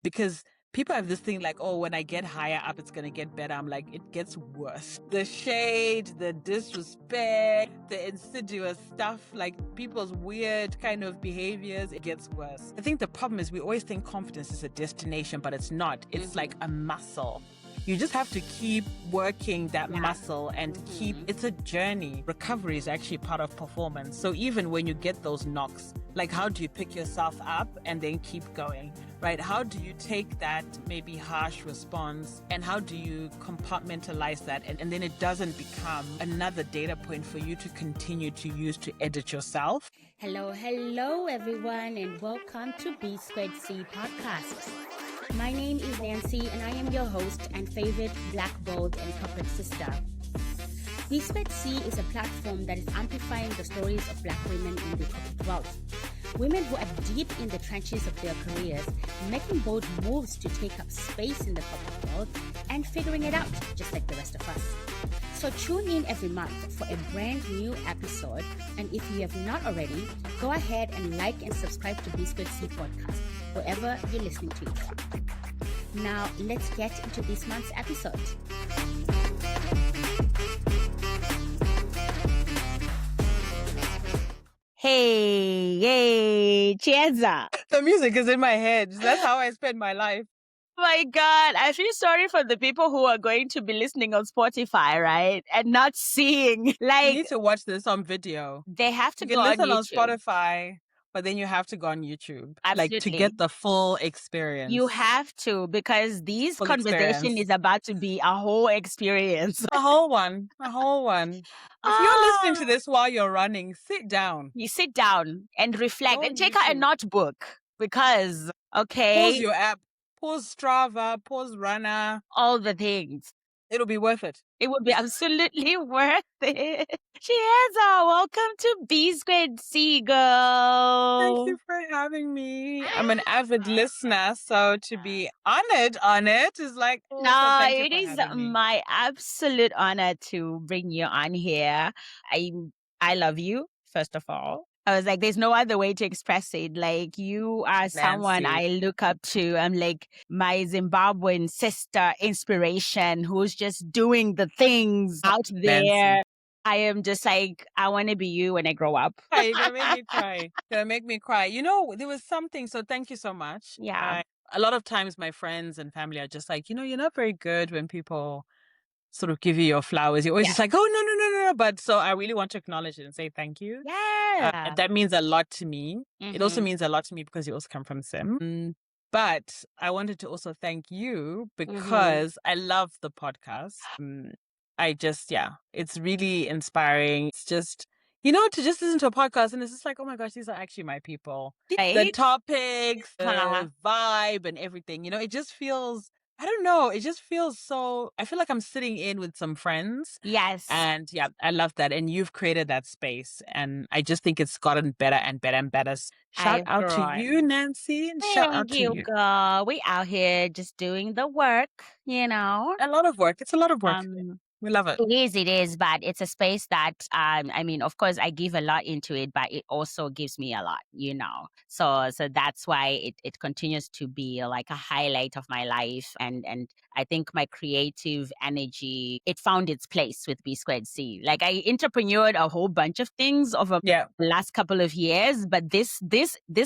because people have this thing like, oh, when I get higher up, it's going to get better. I'm like, it gets worse. The shade, the disrespect, the insidious stuff, like people's weird kind of behaviors, it gets worse. I think the problem is we always think confidence is a destination, but it's not. It's like a muscle. You just have to keep working that muscle and it's a journey. Recovery is actually part of performance. So even when you get those knocks, like how do you pick yourself up and then keep going, right? How do you take that maybe harsh response and how do you compartmentalize that? And then it doesn't become another data point for you to continue to use to edit yourself. Hello, everyone, and welcome to BsquaredC podcast. My name is Nancy, and I am your host and favorite Black, bold, and corporate sister. BsquaredC is a platform that is amplifying the stories of Black women in the corporate world. Women who are deep in the trenches of their careers, making bold moves to take up space in the corporate world and figuring it out just like the rest of us. So tune in every month for a brand new episode. And if you have not already, go ahead and like and subscribe to BsquaredC podcast, wherever you're listening to it. Now, let's get into this month's episode. Hey, Chiedza. The music is in my head. That's how I spend my life. My God, I feel sorry for the people who are going to be listening on Spotify, right? And not seeing. You need to watch this on video. They have to go on listen YouTube. on Spotify, but then you have to go on YouTube. Absolutely. Like to get the full experience. You have to, because this conversation is about to be a whole experience. A whole one. If you're listening to this while you're running, sit down. You sit down and reflect and take out a notebook because, pause your app, pause Strava, pause Runner. All the things. It'll be worth it. It would be absolutely worth it. Chiedza, welcome to BsquaredC, girl. Thank you for having me. I'm an avid listener, so to be honored on it is like... No, it is my absolute honor to bring you on here. I love you, first of all. I was like, there's no other way to express it. Like, you are someone I look up to. I'm like my Zimbabwean sister inspiration who's just doing the things out there. Nancy. I am just like, I want to be you when I grow up. You're going to make me cry. You're going to make me cry. You know, there was something, so thank you so much. Yeah. A lot of times my friends and family are just like, you're not very good when people sort of give you your flowers. You're always just like, oh, no. But so I really want to acknowledge it and say thank you. Yeah. That means a lot to me. Mm-hmm. It also means a lot to me because you also come from Sim. But I wanted to also thank you because I love the podcast. It's really inspiring. It's just, to just listen to a podcast and it's just like, oh my gosh, these are actually my people. Right? The topics, the vibe and everything, it just feels... I don't know. It just feels so... I feel like I'm sitting in with some friends. Yes. And yeah, I love that. And you've created that space. And I just think it's gotten better and better and better. Shout out to you, Nancy. And shout out to you, girl. We out here just doing the work, A lot of work. It's a lot of work. We love it. It is, but it's a space that, of course, I give a lot into it, but it also gives me a lot, So that's why it continues to be like a highlight of my life. And I think my creative energy, it found its place with BsquaredC. Like I entrepreneured a whole bunch of things over the last couple of years, but this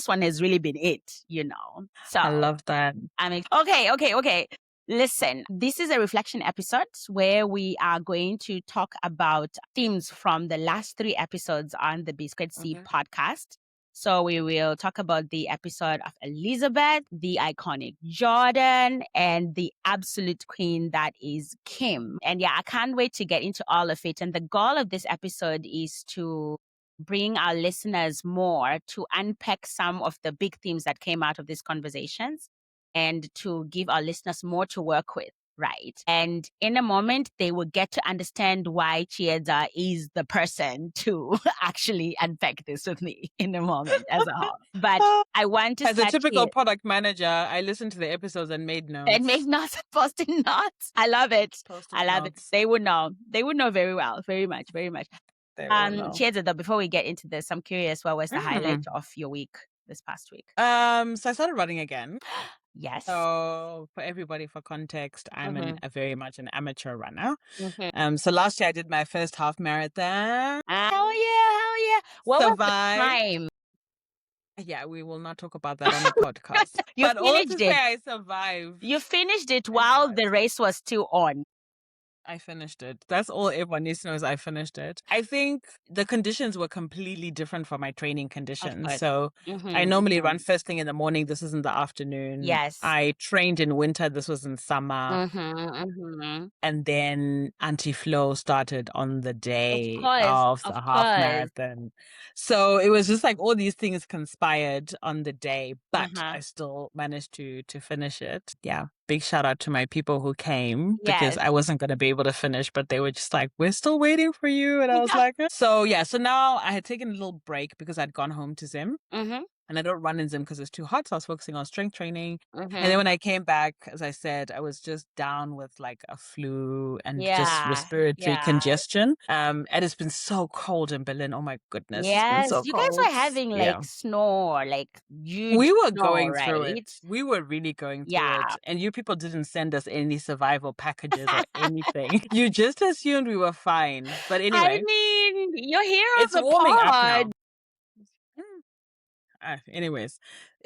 one has really been it, So I love that. Okay. Listen, this is a reflection episode where we are going to talk about themes from the last 3 episodes on the BsquaredC podcast. So we will talk about the episode of Elizabeth, the iconic Jordan, and the absolute queen that is Kim. And I can't wait to get into all of it. And the goal of this episode is to bring our listeners more to unpack some of the big themes that came out of these conversations, and to give our listeners more to work with, right? And in a moment, they will get to understand why Chiedza is the person to actually unpack this with me in a moment as a whole. But I want to... As a typical product manager, I listened to the episodes and made notes. And made notes, posted notes. I love it. I love it. They would know. They would know very well. Very much, very much. Chiedza, though, before we get into this, I'm curious, what was the highlight of your week this past week? So I started running again. Yes. So for everybody, for context, I'm a very much an amateur runner. Mm-hmm. So last year I did my first half marathon. Hell yeah, hell yeah. What was the Survived. time? Yeah, we will not talk about that on the podcast. You But all to finished say it. I survived. You finished it I while the survived. race was still on. I finished it. That's all everyone needs to know is I finished it. I think the conditions were completely different from my training conditions. course. So I normally run first thing in the morning. This is in the afternoon. Yes. I trained in winter. This was in summer. And then anti-flow started on the day of the half marathon. So it was just like all these things conspired on the day, but I still managed to finish it. Yeah. Big shout out to my people who came because I wasn't going to be able to finish, but they were just like, we're still waiting for you. And I was like, so yeah. So now I had taken a little break because I'd gone home to Zim. And I don't run in Zim because it's too hot. So I was focusing on strength training. And then when I came back, as I said, I was just down with like a flu and just respiratory congestion. And it's been so cold in Berlin. Oh my goodness. It's been so You cold. guys were having like snow, like huge we were snow, going right? through it. We were really going through it. And you people didn't send us any survival packages or anything. You just assumed we were fine. But anyway. I mean, you're here it's on the warming up pod. now. Anyways,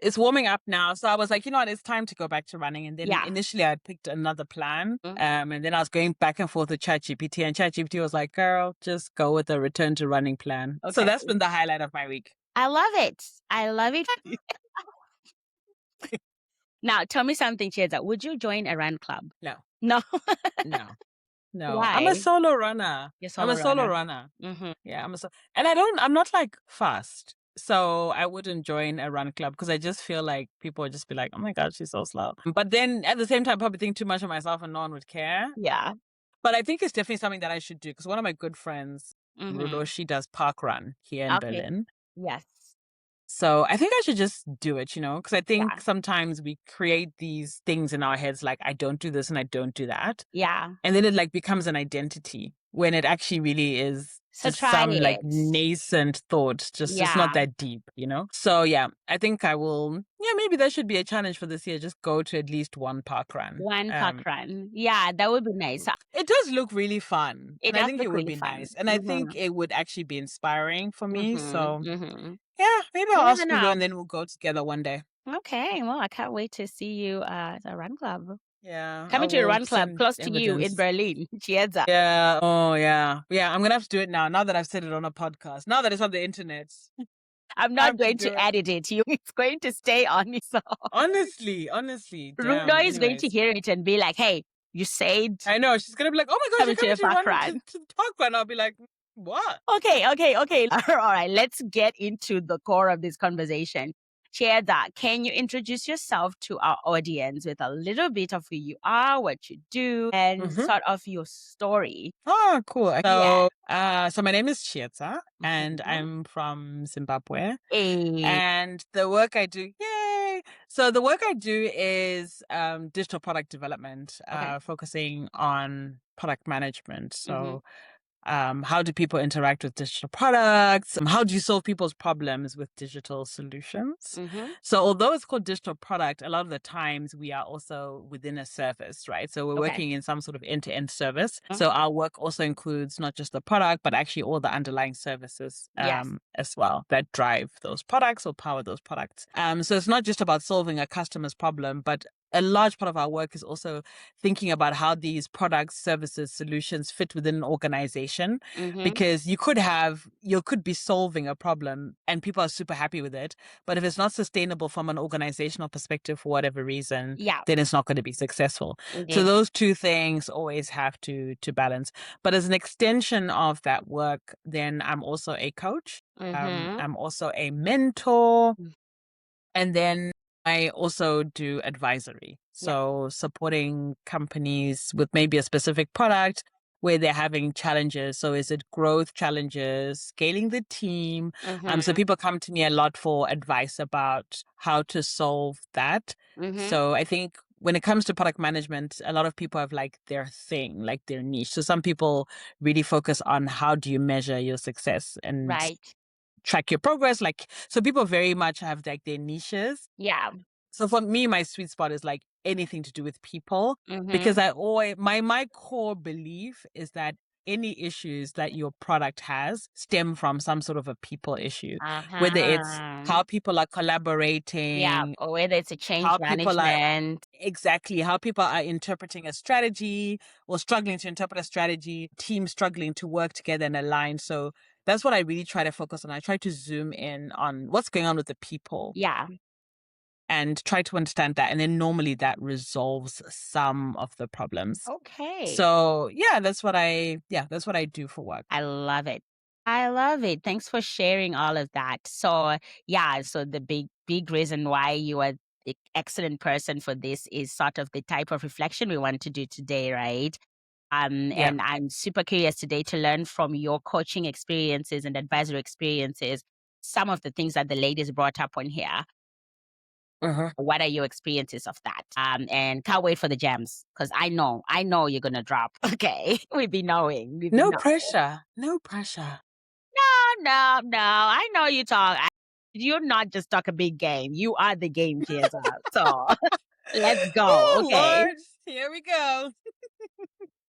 it's warming up now. So I was like, you know what, it's time to go back to running. And then initially I picked another plan. And then I was going back and forth with ChatGPT, and ChatGPT was like, girl, just go with the return to running plan. So that's been the highlight of my week. I love it. I love it. Now, tell me something, Chiedza. Would you join a run club? No. No. No. Why? I'm a solo runner. I'm a solo runner. Yeah, and I'm not like fast. So I wouldn't join a run club because I just feel like people would just be like, oh my God, she's so slow. But then at the same time, probably think too much of myself and no one would care. Yeah. But I think it's definitely something that I should do because one of my good friends, Rudo, she does park run here in Berlin. Yes. So I think I should just do it, because I think sometimes we create these things in our heads like, I don't do this and I don't do that. Yeah. And then it like becomes an identity when it actually really is So just some like nascent thought, just not that deep, So yeah, I think I will, maybe there should be a challenge for this year. Just go to at least one park run. Park run. Yeah, that would be nice. It does look really fun. And I think it would be nice. And I think it would actually be inspiring for me. So yeah, maybe I'll ask you and then we'll go together one day. Okay, well, I can't wait to see you at a run club. Yeah. Coming to a run club close to you in Berlin. Chiedza. Yeah. Oh, yeah. Yeah, I'm going to have to do it now that I've said it on a podcast. Now that it's on the internet. I'm not going to edit it. It's going to stay on its own. Honestly. Rudo is going to hear it and be like, hey, you said. I know. She's going to be like, oh my gosh, you're coming to the park run. I'll be like, what? Okay. All right, let's get into the core of this conversation. Chiedza, can you introduce yourself to our audience with a little bit of who you are, what you do, and sort of your story? Oh, cool. So, so my name is Chiedza, and I'm from Zimbabwe. And the work I do, So the work I do is digital product development, focusing on product management. So how do people interact with digital products? How do you solve people's problems with digital solutions? So although it's called digital product, a lot of the times we are also within a service, right? So we're working in some sort of end-to-end service. So our work also includes not just the product, but actually all the underlying services as well that drive those products or power those products. So it's not just about solving a customer's problem, but a large part of our work is also thinking about how these products, services, solutions fit within an organization. Because you could be solving a problem and people are super happy with it. But if it's not sustainable from an organizational perspective for whatever reason, then it's not going to be successful. So those two things always have to balance. But as an extension of that work, then I'm also a coach. I'm also a mentor. And then I also do advisory. So supporting companies with maybe a specific product where they're having challenges. So is it growth challenges, scaling the team? So people come to me a lot for advice about how to solve that. So I think when it comes to product management, a lot of people have like their thing, like their niche. So some people really focus on how do you measure your success and track your progress. So people very much have like their niches. So for me, my sweet spot is like anything to do with people, because Mm-hmm. I always my core belief is that any issues that your product has stem from some sort of a people issue, whether it's Uh-huh. how people are Yeah, collaborating, or whether it's a change how people are management. exactly how people are interpreting a strategy or struggling to interpret a strategy, teams struggling to work together and align. So that's what I really try to focus on. I try to zoom in on what's going on with the people Yeah. and try to understand that. And then normally that resolves some of the problems. Okay. So that's what I do for work. I love it. I love it. Thanks for sharing all of that. So, yeah, so the big reason why you are the excellent person for this is sort of the type of reflection we want to do today, right? Yeah. And I'm super curious today to learn from your coaching experiences and advisory experiences some of the things that the ladies brought up on here. Uh-huh. What are your experiences of that? And can't wait for the gems because I know you're gonna drop. Okay, we be No know. pressure. No pressure. No, no. I know you talk. You're not just talk a big game. You are the game changer. So let's go. Oh Okay. Lord. Here we go.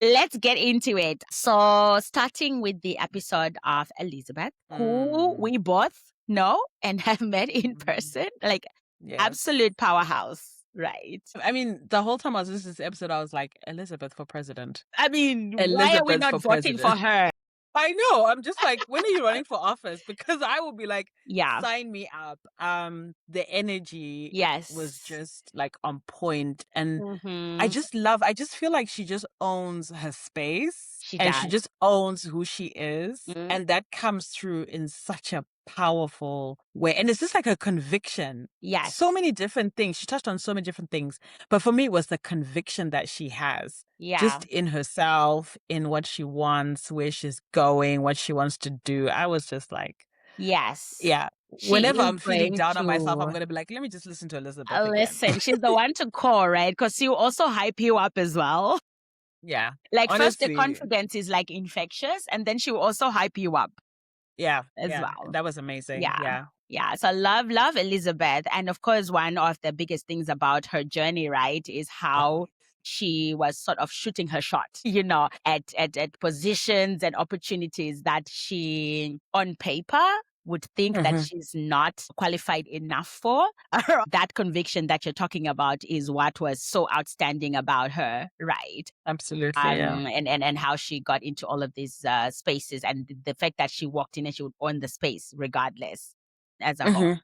Let's get into it. So, starting with the episode of Elizabeth, who Mm. we both know and have met in Mm. person, like Yes. absolute powerhouse, right? I mean, the whole time I was listening to this episode, I was like, Elizabeth for president. I mean, why are we Elizabeth not for voting for president. her? I know. I'm just like, when are you running for office? Because I will be like, Yeah. sign me up. The energy was Yes. just like on point, and Mm-hmm. I just feel like she just owns her space She and she does. just owns who she is. Mm. And that comes through in such a powerful way. And it's just like a conviction. So Yes. many different things. She touched on so many different things. But for me, it was the conviction that she has Yeah. just in herself, in what she wants, where she's going, what she wants to do. I was just like, Yes. yeah. She Whenever is I'm feeling going down on myself, I'm to going to be like, let me just listen to Elizabeth again. listen. She's the one to call, right? Because she will also hype you up as well. Yeah. Like first the Honestly, confidence is like infectious, and then she will also hype you up yeah, as yeah, well. that was amazing. Yeah. Yeah. Yeah. So love Elizabeth. And of course, one of the biggest things about her journey, right, is Oh, how she was sort of shooting her shot, you know, at positions and opportunities that she on paper would think that mhm, she's not qualified enough for. That conviction that you're talking about is what was so outstanding about her, right? absolutely, yeah. And how she got into all of these spaces and the fact that she walked in and she would own the space regardless as a whole. Mhm.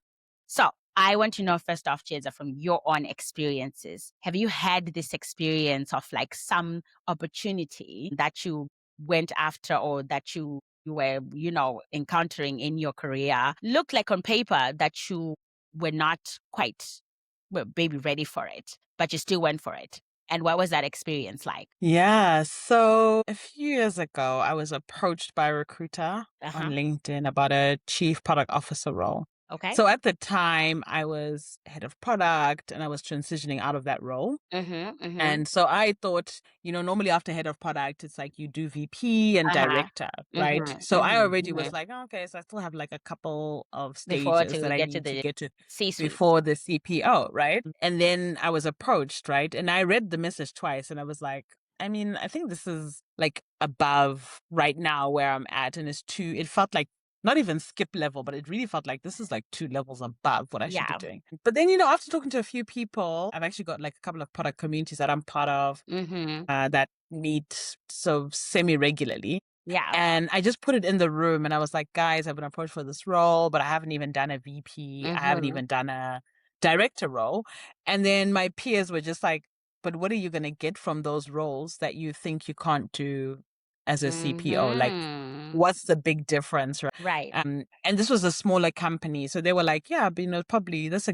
So I want to know first off, Chiedza, from your own experiences, have you had this experience of like some opportunity that you went after or that you were, you know, encountering in your career looked like on paper that you were not quite well, maybe ready for it, but you still went for it? And what was that experience like? Yeah, so a few years ago, I was approached by a recruiter on Uh-huh. LinkedIn about a chief product officer role. Okay. So at the time, I was head of product and I was transitioning out of that role. Mhm, mhm. And so I thought, normally after head of product, it's like you do VP and Uh-huh. director, right? Mhm, So I mhm, already was mhm. like, oh, okay, so I still have like a couple of Before stages that to I get to need to the get to C-suite. before the CPO, right? And then I was approached, right? And I read the message twice and I was like, I mean, I think this is like above right now where I'm at. And it felt like not even skip level, but it really felt like this is like 2 levels above what I should be Yeah. doing. But then, after talking to a few people, I've actually got like a couple of product communities that I'm part of Mhm. that meet so semi regularly. Yeah. And I just put it in the room and I was like, guys, I've been approached for this role, but I haven't even done a VP. I haven't Mhm. even done a director role. And then my peers were just like, but what are you going to get from those roles that you think you can't do as a CPO? Like, Mhm. what's the big difference? Right. Right. And this was a smaller company. So they were like, yeah, but probably that's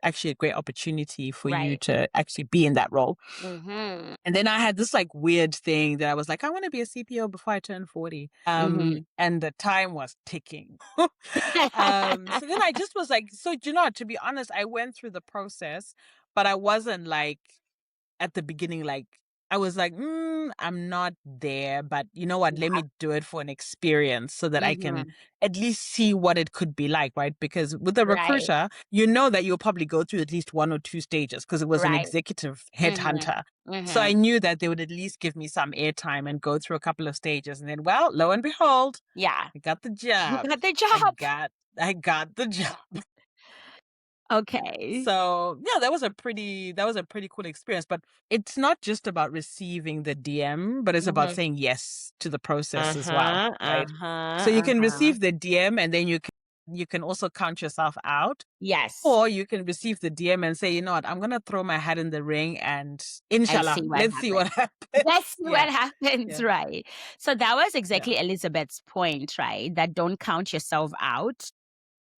actually a great opportunity for you Right. to actually be in that role. Mhm. And then I had this like weird thing that I was like, I want to be a CPO before I turn 40. Mhm. And the time was ticking. So then I just was like, so to be honest, I went through the process, but I wasn't like at the beginning, like I was like, I'm not there, but you know what? Let me do it for an experience so that I can at least see what it could be like, right? Because with a Right. recruiter, you know that you'll probably go through at least 1 or 2 stages because it was an Right. executive Mhm. headhunter. So I Mhm. knew that they would at least give me some airtime and go through a couple of stages. And then, well, lo and behold, Yeah. I got the You job. got the I job. got I got the job. Okay. So yeah, that was a pretty cool experience. But it's not just about receiving the DM, but it's about Mhm. saying yes to the process as well, Uh-huh, right? So you uh-huh, can uh-huh. receive the DM and then you can also count yourself out. Yes. Or you can receive the DM and say, you know what, I'm gonna throw my hat in the ring and And inshallah, see what let's see happens. what happens. Let's see Yeah, what happens, yeah, right? So that was yeah. exactly Elizabeth's point, right? That don't count yourself out.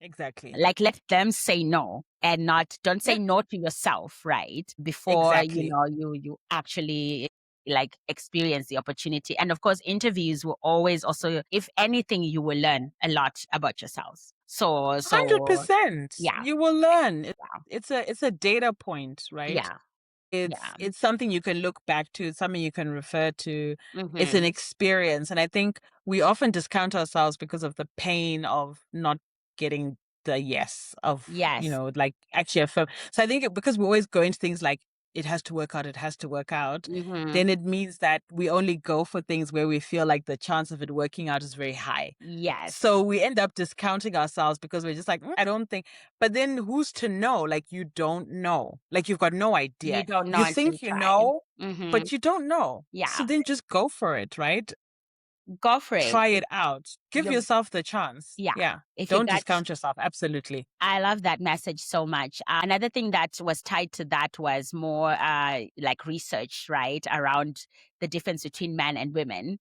Exactly. Like, let them say no and not don't say Yep, no to yourself, right? Before, exactly. you actually like experience the opportunity. And of course, interviews will always also, if anything, you will learn a lot about yourself. So 100%. yeah, You will learn. yeah, It's a data point, right? yeah, It's yeah. it's something you can look back to, it's something you can refer to. It's an Mm-hmm. experience. And I think we often discount ourselves because of the pain of not getting the yes of, Yes. like actually affirm. So I think because we always go into things like it has to work out, it has to work out, Mm-hmm. then it means that we only go for things where we feel like the chance of it working out is very high. Yes. So we end up discounting ourselves because we're just like, I don't think. But then who's to know? Like, you don't know. Like, you've got no You idea. don't know You until you think you try. know, Mm-hmm. but you don't know. So Yeah. then just go for it, right? Go for it. Try it out. Give You yourself the chance. yeah. Yeah. If you Don't got discount yourself. Absolutely. I love that message so much. Another thing that was tied to that was more like research, right, around the difference between men and women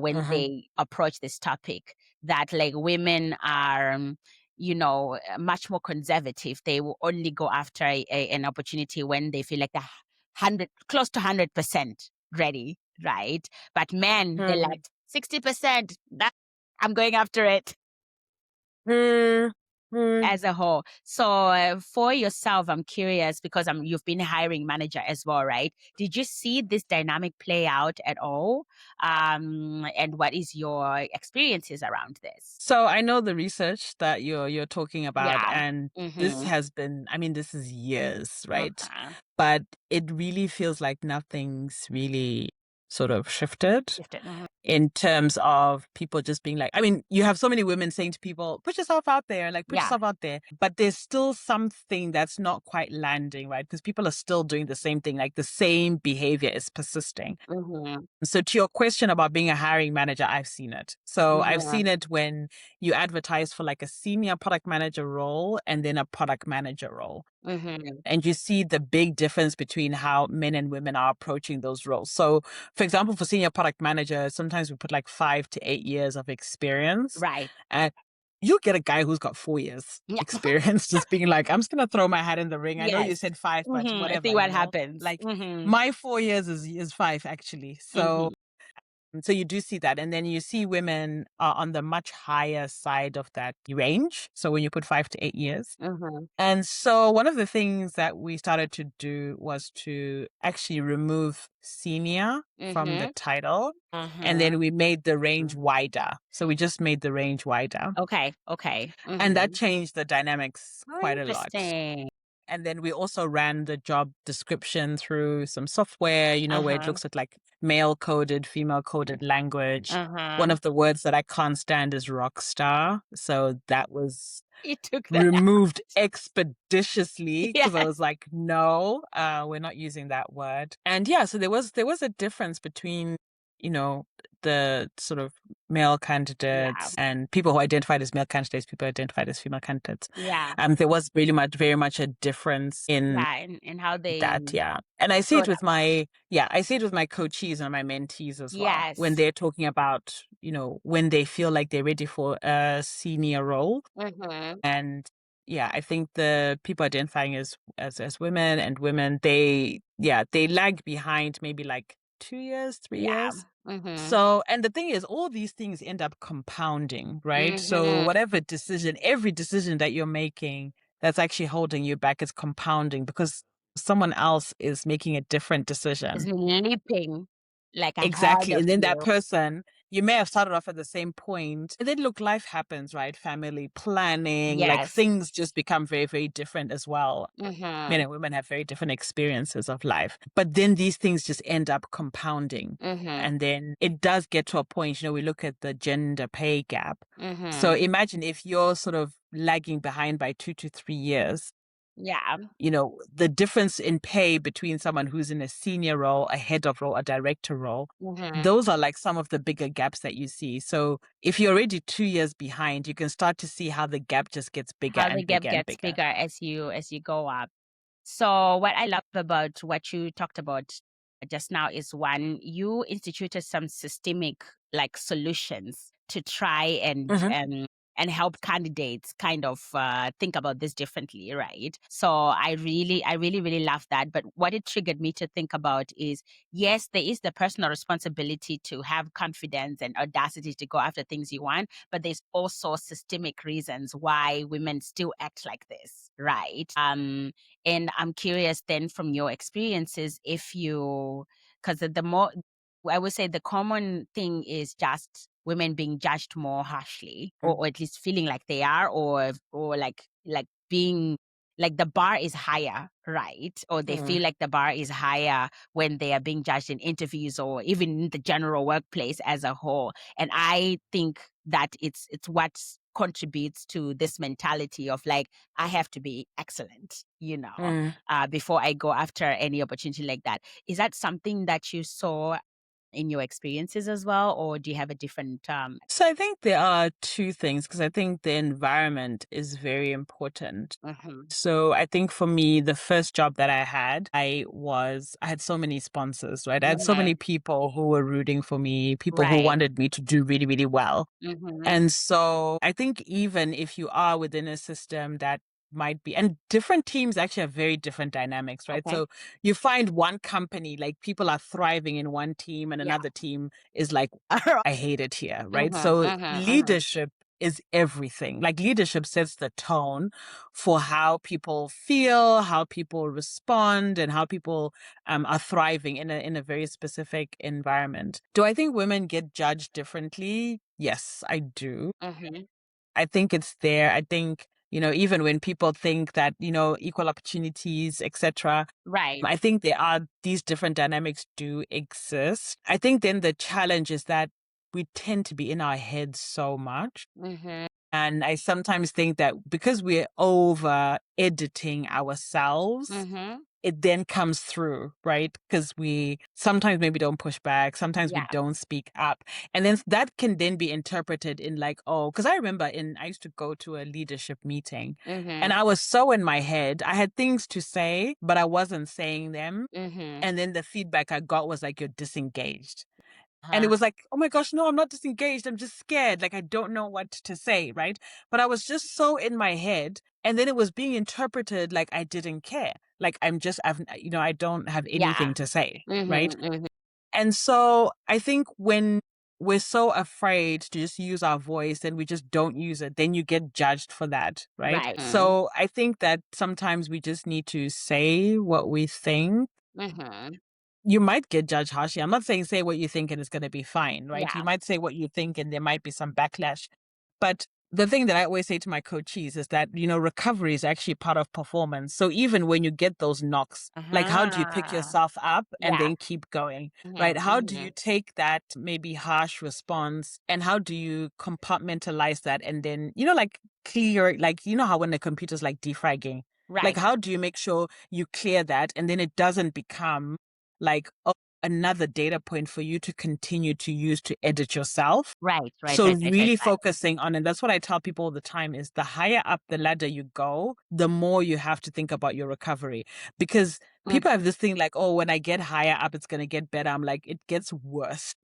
when Hmm. they approach this topic. That like women are, much more conservative. They will only go after an opportunity when they feel like they're close to 100% ready, right? But men, they're Hmm. like 60%. That I'm going after it Hmm. Hmm. as a whole. So for yourself, I'm curious because you've been a hiring manager as well, right? Did you see this dynamic play out at all? And what is your experiences around this? So I know the research that you're talking about, Yeah. and this Mm-hmm. has been, I mean, this is years, right? Okay. But it really feels like nothing's really sort of shifted Shifted. Mhm. in terms of people just being like, I mean, you have so many women saying to people, put yourself out there, like put Yeah. yourself out there. But there's still something that's not quite landing, right? Because people are still doing the same thing, like the same behavior is persisting. Mm-hmm. So to your question about being a hiring manager, I've seen it. So I've Mm-hmm. seen it when you advertise for like a senior product manager role and then a product manager role. Mm-hmm. And you see the big difference between how men and women are approaching those roles. So, for example, for senior product manager, sometimes we put like 5 to 8 years of experience. Right. And you get a guy who's got 4 years Yeah. experience just being like, I'm just going to throw my hat in the ring. I know you Yes. said five, but Mm-hmm. See whatever, what happens. like Mm-hmm. my 4 years is five actually. Mm-hmm. So you do see that. And then you see women are on the much higher side of that range. So when you put 5 to 8 years. Mm-hmm. And so one of the things that we started to do was to actually remove senior from the Mm-hmm. title. And Mm-hmm. then we made the range wider. So we just made the range wider. Okay. Okay. And that Mm-hmm. changed the dynamics Oh, quite a lot. interesting. And then we also ran the job description through some software, where it Uh-huh. looks at like male coded, female coded language. One Uh-huh. of the words that I can't stand is rock star. So that was You took that removed out. expeditiously because I Yes. was like, no, we're not using that word. And yeah, so there was a difference between, you know, the sort of male Yeah. candidates and people who identified as male candidates, people who identified as female candidates. Yeah. There was really very much a difference in Yeah. And how they that, yeah. And I see it showed with up. my coachees and my mentees as well. When Yes. they're talking about, when they feel like they're ready for a senior role. Mm-hmm. And yeah, I think the people identifying as women and women, they lag behind maybe like 2 years, three Yeah. years. Mm-hmm. So, and the thing is, all these things end up compounding, right? So Mm-hmm. every decision that you're making that's actually holding you back is compounding because someone else is making a different decision. It's leaping like ahead Exactly. of And then that you. person, you may have started off at the same point. And then look, life happens, right? Family planning, like Yes. things just become very, very different as well. Mm-hmm. Men and women have very different experiences of life. But then these things just end up compounding. Mm-hmm. And then it does get to a point, we look at the gender pay gap. Mm-hmm. So imagine if you're sort of lagging behind by 2 to 3 years, Yeah. the difference in pay between someone who's in a senior role, a head of role, a director role, Mm-hmm. those are like some of the bigger gaps that you see. So if you're already 2 years behind, you can start to see how the gap just gets bigger How the and gap bigger and gets bigger. bigger as you go up. So what I love about what you talked about just now is, one, you instituted some systemic like solutions to try and help candidates kind of think about this differently, right? So I really love that. But what it triggered me to think about is, yes, there is the personal responsibility to have confidence and audacity to go after things you want, but there's also systemic reasons why women still act like this, right? And I'm curious then, from your experiences, because I would say the common thing is just women being judged more harshly, or at least feeling like they are, or like being like the bar is higher, right? Or they feel like the bar is higher when they are being judged in interviews or even in the general workplace as a whole. And I think that it's what contributes to this mentality of like, I have to be excellent, before I go after any opportunity like that. Is that something that you saw in your experiences as well, or do you have a different So I think there are two things, because I think the environment is very important. So I think for me, the first job that I had, I had so many sponsors, right? I had so many people who were rooting for me, people who Right. wanted me to do really, really well. Mm-hmm. And so I think even if you are within a system that might be, and different teams actually have very different dynamics, right? Okay. So you find one company, like people are thriving in one team and Yeah. another team is like, I hate it here, right? So leadership is everything. Like leadership sets the tone for how people feel, how people respond, and how people are thriving in a very specific environment. Do I think women get judged differently? Yes, I do. I think it's there. I think, even when people think that, equal opportunities, etc., Right. I think these different dynamics do exist. I think then the challenge is that we tend to be in our heads so much. And I sometimes think that because we're over editing ourselves, it then comes through, right? Because we sometimes maybe don't push back, sometimes we don't speak up. And then that can then be interpreted in like, oh, because I remember I used to go to a leadership meeting and I was so in my head. I had things to say, but I wasn't saying them. And then the feedback I got was like, you're disengaged. And it was like, oh my gosh, no, I'm not disengaged. I'm just scared. Like, I don't know what to say, right? But I was just so in my head. And then it was being interpreted like I didn't care. Like, I don't have anything to say, right? And so I think when we're so afraid to just use our voice and we just don't use it, then you get judged for that, right? Right. So I think that sometimes we just need to say what we think. You might get judged harshly. I'm not saying say what you think and it's going to be fine, right? Yeah. You might say what you think and there might be some backlash. But the thing that I always say to my coachees is that, recovery is actually part of performance. So even when you get those knocks, like how do you pick yourself up and then keep going, right? How do you take that maybe harsh response and how do you compartmentalize that and then, like clear, like, how when the computer's like defragging, like how do you make sure you clear that and then it doesn't become like another data point for you to continue to use to edit yourself. Right. So really focusing on, and that's what I tell people all the time, is the higher up the ladder you go, the more you have to think about your recovery. Because people have this thing like, oh, when I get higher up, it's going to get better. I'm like, it gets worse.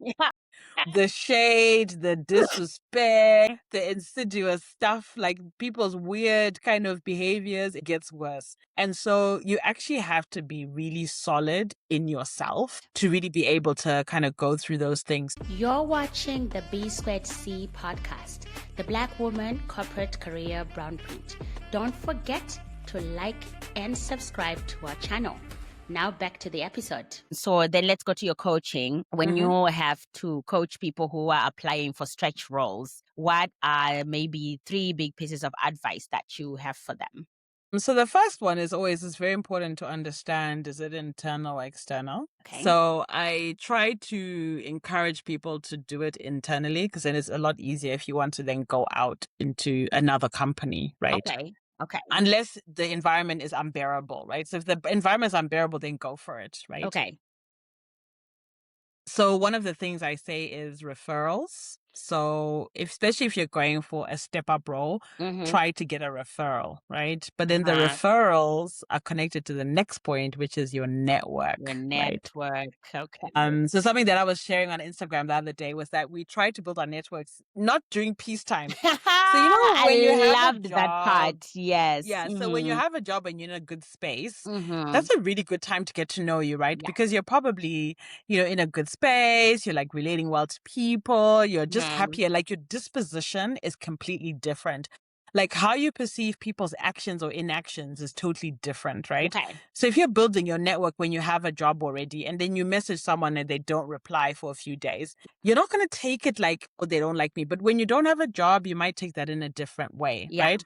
The shade, the disrespect, the insidious stuff, like people's weird kind of behaviors, it gets worse. And so you actually have to be really solid in yourself to really be able to kind of go through those things. You're watching the BsquaredC podcast, the Black Woman Corporate Career Blueprint. Don't forget to like and subscribe to our channel. Now back to the episode. So then let's go to your coaching. When you have to coach people who are applying for stretch roles, what are maybe 3 big pieces of advice that you have for them? So the first one is always, it's very important to understand, is it internal or external? Okay. So I try to encourage people to do it internally, because then it's a lot easier if you want to then go out into another company, right? Okay. Unless the environment is unbearable, right? So if the environment is unbearable, then go for it, right? Okay. So one of the things I say is referrals. So especially if you're going for a step up role, try to get a referral, right? But then the referrals are connected to the next point, which is your network. Your right? network. Okay. So something that I was sharing on Instagram the other day was that we try to build our networks not during peacetime. So when you have I a loved that part. job, Yes. yeah. So when you have a job and you're in a good space, Mhm. that's a really good time to get to know you, right? Yeah. Because you're probably, in a good space, you're like relating well to people, you're just happier, like your disposition is completely different. Like how you perceive people's actions or inactions is totally different, right? Okay. So if you're building your network when you have a job already and then you message someone and they don't reply for a few days, you're not going to take it like, oh, they don't like me. But when you don't have a job, you might take that in a different way, Yeah. right?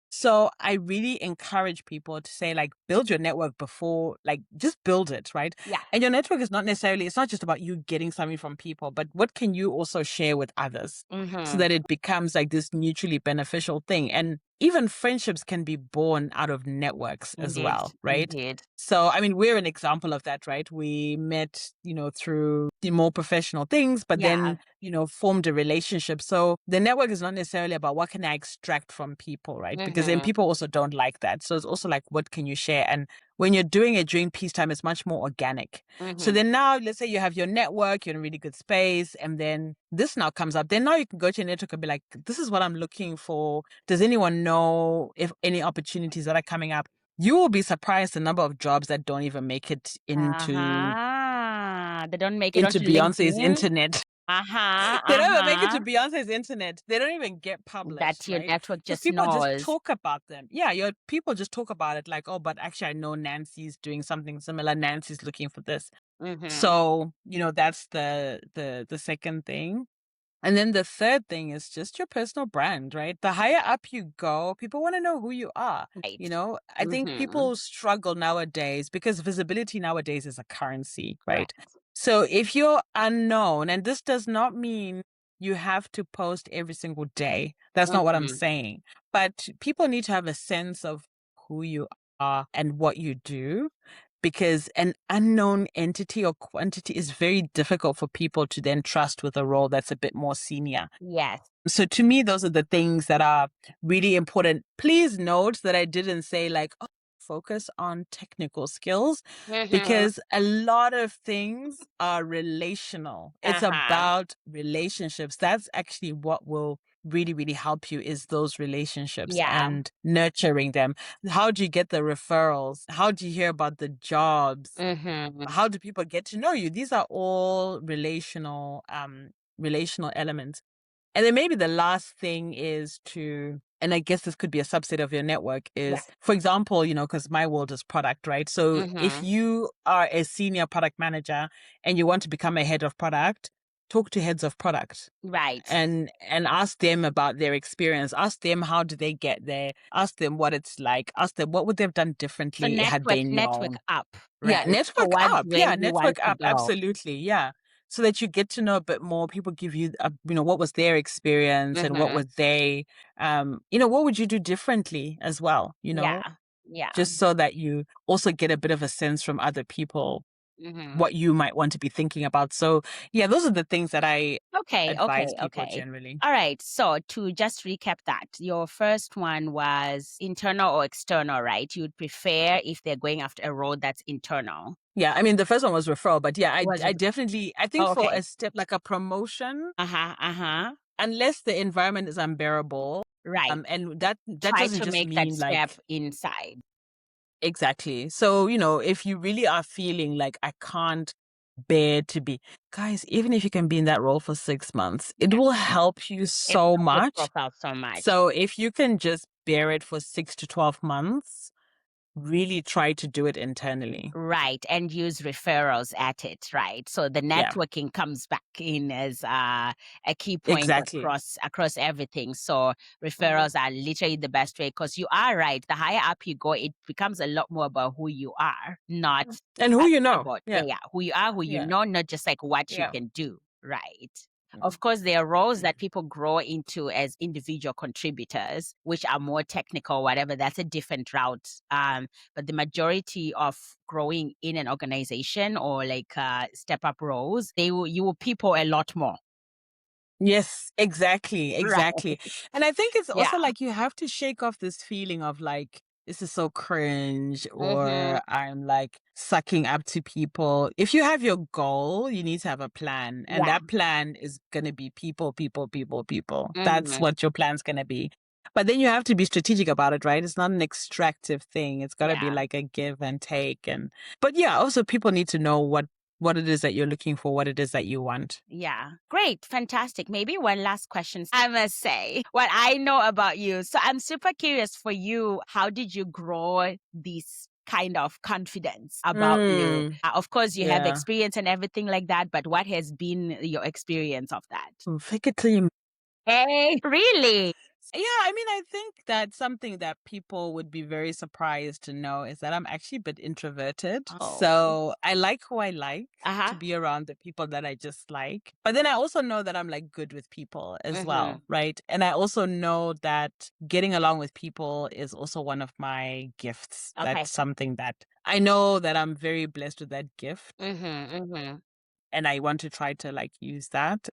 So I really encourage people to say, like, build your network before, like, just build it, right? Yeah. And your network is it's not just about you getting something from people, but what can you also share with others so that it becomes like this mutually beneficial thing. And even friendships can be born out of networks as well, right? Indeed. So, I mean, we're an example of that, right? We met, through the more professional things, but then, formed a relationship. So the network is not necessarily about what can I extract from people, right? Because then people also don't like that. So it's also like, what can you share? And when you're doing it during peacetime, it's much more organic. So then now, let's say you have your network, you're in a really good space, and then this now comes up. Then now you can go to your network and be like, this is what I'm looking for. Does anyone know if any opportunities that are coming up? You will be surprised the number of jobs that don't even make it into They don't make it onto Beyonce's LinkedIn. internet. They don't even make it to Beyonce's internet. They don't even get published. That your right? network Because just people knows. just talk about them. Yeah, your people just talk about it like, oh, but actually I know Nancy's doing something similar. Nancy's looking for this. So, that's the second thing. And then the third thing is just your personal brand, right? The higher up you go, people want to know who you are. Right. I think people struggle nowadays because visibility nowadays is a currency, right? So if you're unknown, and this does not mean you have to post every single day. That's not what I'm saying. But people need to have a sense of who you are and what you do, because an unknown entity or quantity is very difficult for people to then trust with a role that's a bit more senior. Yes. So to me, those are the things that are really important. Please note that I didn't say like, oh, focus on technical skills, because a lot of things are relational. It's about relationships. That's actually what will really, really help you, is those relationships and nurturing them. How do you get the referrals? How do you hear about the jobs? How do people get to know you? These are all relational elements. And then maybe the last thing is to, and I guess this could be a subset of your network, is, for example, because my world is product, right? So if you are a senior product manager and you want to become a head of product, talk to heads of product. Right. And ask them about their experience. Ask them how do they get there. Ask them what it's like. Ask them what would they have done differently had they known. Network up. Yeah, Right. network Towards up. where Yeah, you want network to up. go. Absolutely. Yeah. So that you get to know a bit more. People give you, what was their experience and what would they, what would you do differently as well, Yeah. just so that you also get a bit of a sense from other people what you might want to be thinking about. So yeah, those are the things that I advise people generally. All right. So to just recap that, your first one was internal or external, right? You'd prefer if they're going after a role that's internal. Yeah, I mean, the first one was referral, but yeah, I definitely, I think for a step like a promotion, unless the environment is unbearable, right, and that try doesn't to just make mean that like step inside. Exactly. So, if you really are feeling like I can't bear to be, guys, even if you can be in that role for 6 months, it will help you so much. Profile so much. So if you can just bear it for 6 to 12 months, really try to do it internally. Right, and use referrals at it, right? So the Yeah, networking comes back in as a key point exactly. across everything. So Mhm. referrals are literally the best way because you are right. The higher up you go, it becomes a lot more about who you are, not And who you know. about Yeah, who you are, who you yeah, know, not just like what you yeah. can do, right? Mhm. Of course, there are roles that people grow into as individual contributors, which are more technical, whatever. That's a different route. But the majority of growing in an organization or like step up roles, you will people a lot more. Yes, exactly, Right. exactly. And I think it's Yeah. also like you have to shake off this feeling of like, this is so cringe, Mm-hmm. or I'm like sucking up to people. If you have your goal, you need to have a plan. And Yeah. that plan is going to be people, people, people, people. That's Mm-hmm. what your plan's going to be. But then you have to be strategic about it, right? It's not an extractive thing. It's got to be Yeah. like a give and take. But yeah, also people need to know what it is that you're looking for, what it is that you want. Yeah. Great. Fantastic. Maybe one last question. I must say what I know about you. So I'm super curious for you. How did you grow this kind of confidence about you? Mm, Of course, you have yeah. experience and everything like that, but what has been your experience of that? Fake it till you. Hey, really? Yeah, I mean, I think that something that people would be very surprised to know is that I'm actually a bit introverted. Oh. So I like who I like to Uh-huh. be around the people that I just like. But then I also know that I'm like good with people as Mm-hmm. well, right? And I also know that getting along with people is also one of my gifts. Okay. That's something that I know that I'm very blessed with that gift. Mm-hmm. Mm-hmm. And I want to try to like use that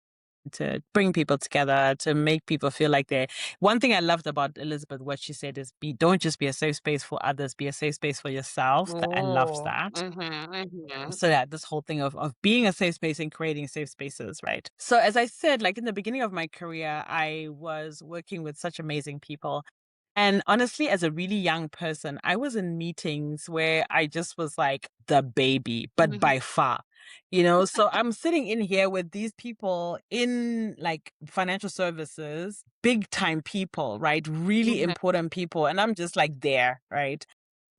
to bring people together, to make people feel like they're. One thing I loved about Elizabeth, what she said is, don't just be a safe space for others, be a safe space for yourself. I loved Oh. that. Mm-hmm. Mm-hmm. So yeah, this whole thing of being a safe space and creating safe spaces, right? So as I said, like in the beginning of my career, I was working with such amazing people. And honestly, as a really young person, I was in meetings where I just was like the baby, but Mm-hmm. by far, you know? So I'm sitting in here with these people in like financial services, big time people, right? Really Mm-hmm. important people. And I'm just like there, right?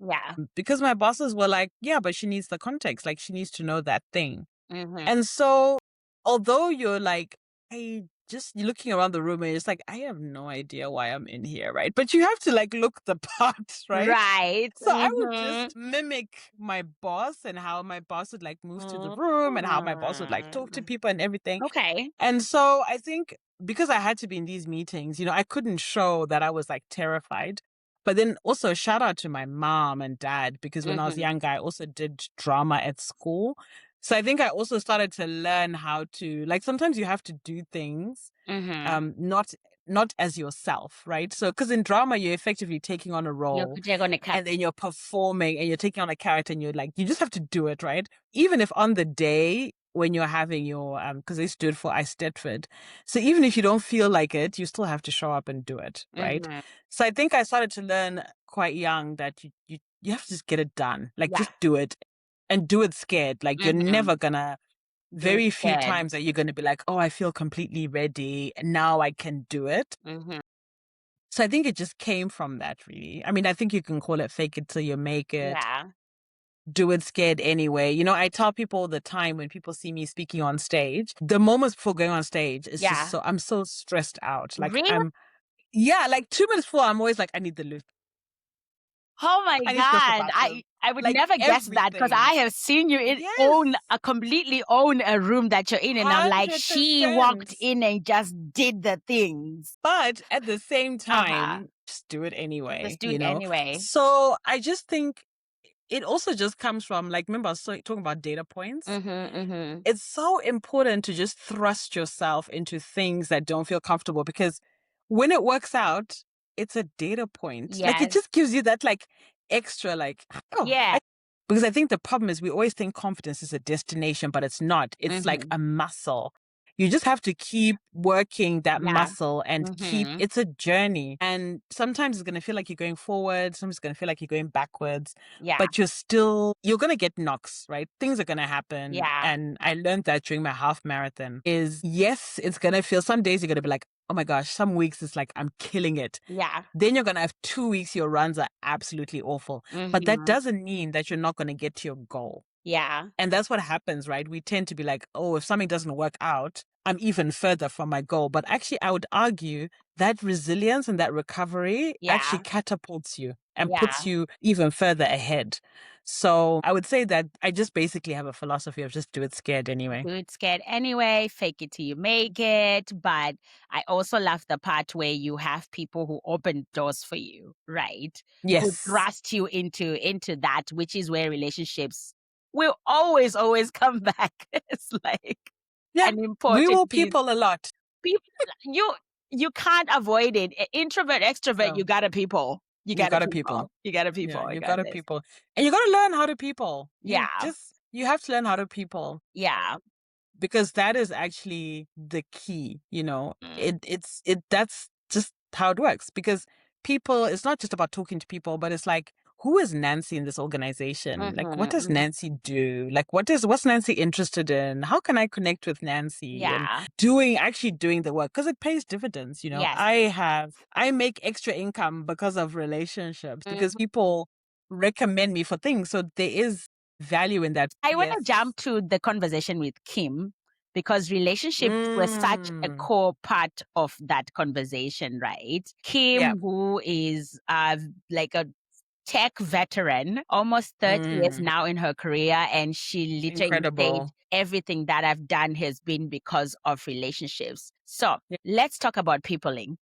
Yeah. Because my bosses were like, yeah, but she needs the context. Like she needs to know that thing. Mm-hmm. And so, although you're like, hey, just looking around the room and it's like, I have no idea why I'm in here, right? But you have to like look the part, right? Right. So I would Mm-hmm. just mimic my boss and how my boss would like move to the room and how my boss would like talk to Mm-hmm. people and everything. Okay. And so I think because I had to be in these meetings, you know, I couldn't show that I was like terrified. But then also shout out to my mom and dad, because when I was Mm-hmm. younger, I also did drama at school. So I think I also started to learn how to like sometimes you have to do things Mm-hmm. not as yourself, right? So because in drama you're effectively taking on a You're role gonna cut. and then you're performing and you're taking on a character and you're like you just have to do it, right? Even if on the day when you're having your because they stood for I Stetford. So even if you don't feel like it, you still have to show up and do it, right? Mm-hmm. So I think I started to learn quite young that you have to just get it done. Like Yeah. just do it and do it scared. Like you're Mm-hmm. never gonna Do it very few scared. times that you're gonna be like, oh, I feel completely ready. Now I can do it. Mm-hmm. So I think it just came from that, really. I mean, I think you can call it fake it till you make it, Yeah. do it scared anyway. You know, I tell people all the time when people see me speaking on stage, the moments before going on stage, it's just Yeah. so, I'm so stressed out. Like, Really? yeah, like 2 minutes before, I'm always like, I need the loop. Oh my I need to go to the God. bathroom. I would Like never guess that because I everything. have seen you Yes, completely own a room that you're in, and I'm like, she walked 100%. in and just did the things. But at the same Uh-huh. time, just do it Just anyway, do you it know? anyway. So I just think it also just comes from, like, remember, I was talking about data points. Mm-hmm. Mm-hmm. It's so important to just thrust yourself into things that don't feel comfortable because when it works out, it's a data point. Like, it Yes. just gives you that, like, extra, like, oh, Yeah. because I think the problem is we always think confidence is a destination, but it's not. It's like Mm-hmm. a muscle. You just have to keep working that Yeah. muscle and Mm-hmm. it's a journey. And sometimes it's going to feel like you're going forward. Sometimes it's going to feel like you're going backwards, Yeah. but you're going to get knocks, right? Things are going to happen. Yeah. And I learned that during my half marathon is yes, it's going to feel some days you're going to be like, oh my gosh, some weeks it's like I'm killing it. Yeah. Then you're going to have 2 weeks your runs are absolutely awful. But that Mm-hmm. doesn't mean that you're not going to get to your goal. Yeah. And that's what happens, right? We tend to be like, oh, if something doesn't work out, I'm even further from my goal. But actually, I would argue that resilience and that recovery actually Yeah. catapults you and puts Yeah. you even further ahead. So I would say that I just basically have a philosophy of just do it scared anyway. Do it scared anyway, fake it till you make it. But I also love the part where you have people who open doors for you, right? Who Yes. thrust you into that, which is where relationships will always come back. It's like Yeah. an We will important piece. people a lot. People, you can't avoid it. Introvert, extrovert, you No, gotta people. You you gotta gotta people. people. You gotta Yeah, people, you gotta regardless. people. And you gotta learn how to people. Yeah. You have to learn how to people. Yeah. Because that is actually the key, Mm. that's just how it works. Because people, it's not just about talking to people, but it's like, who is Nancy in this organization? Like, what does Mm-hmm. Nancy do? Like, what's Nancy interested in? How can I connect with Nancy? And Yeah. actually doing the work, because it pays dividends. Yes. I make extra income because of relationships, because Mhm. people recommend me for things. So there is value in that. I want to Yes. jump to the conversation with Kim because relationships were such a Mm. core part of that conversation, right? Yeah. Kim, who is like a tech veteran, almost 30 years Mm. now in her career, and she literally said, Incredible. everything that I've done has been because of relationships. So Yeah. let's talk about peopling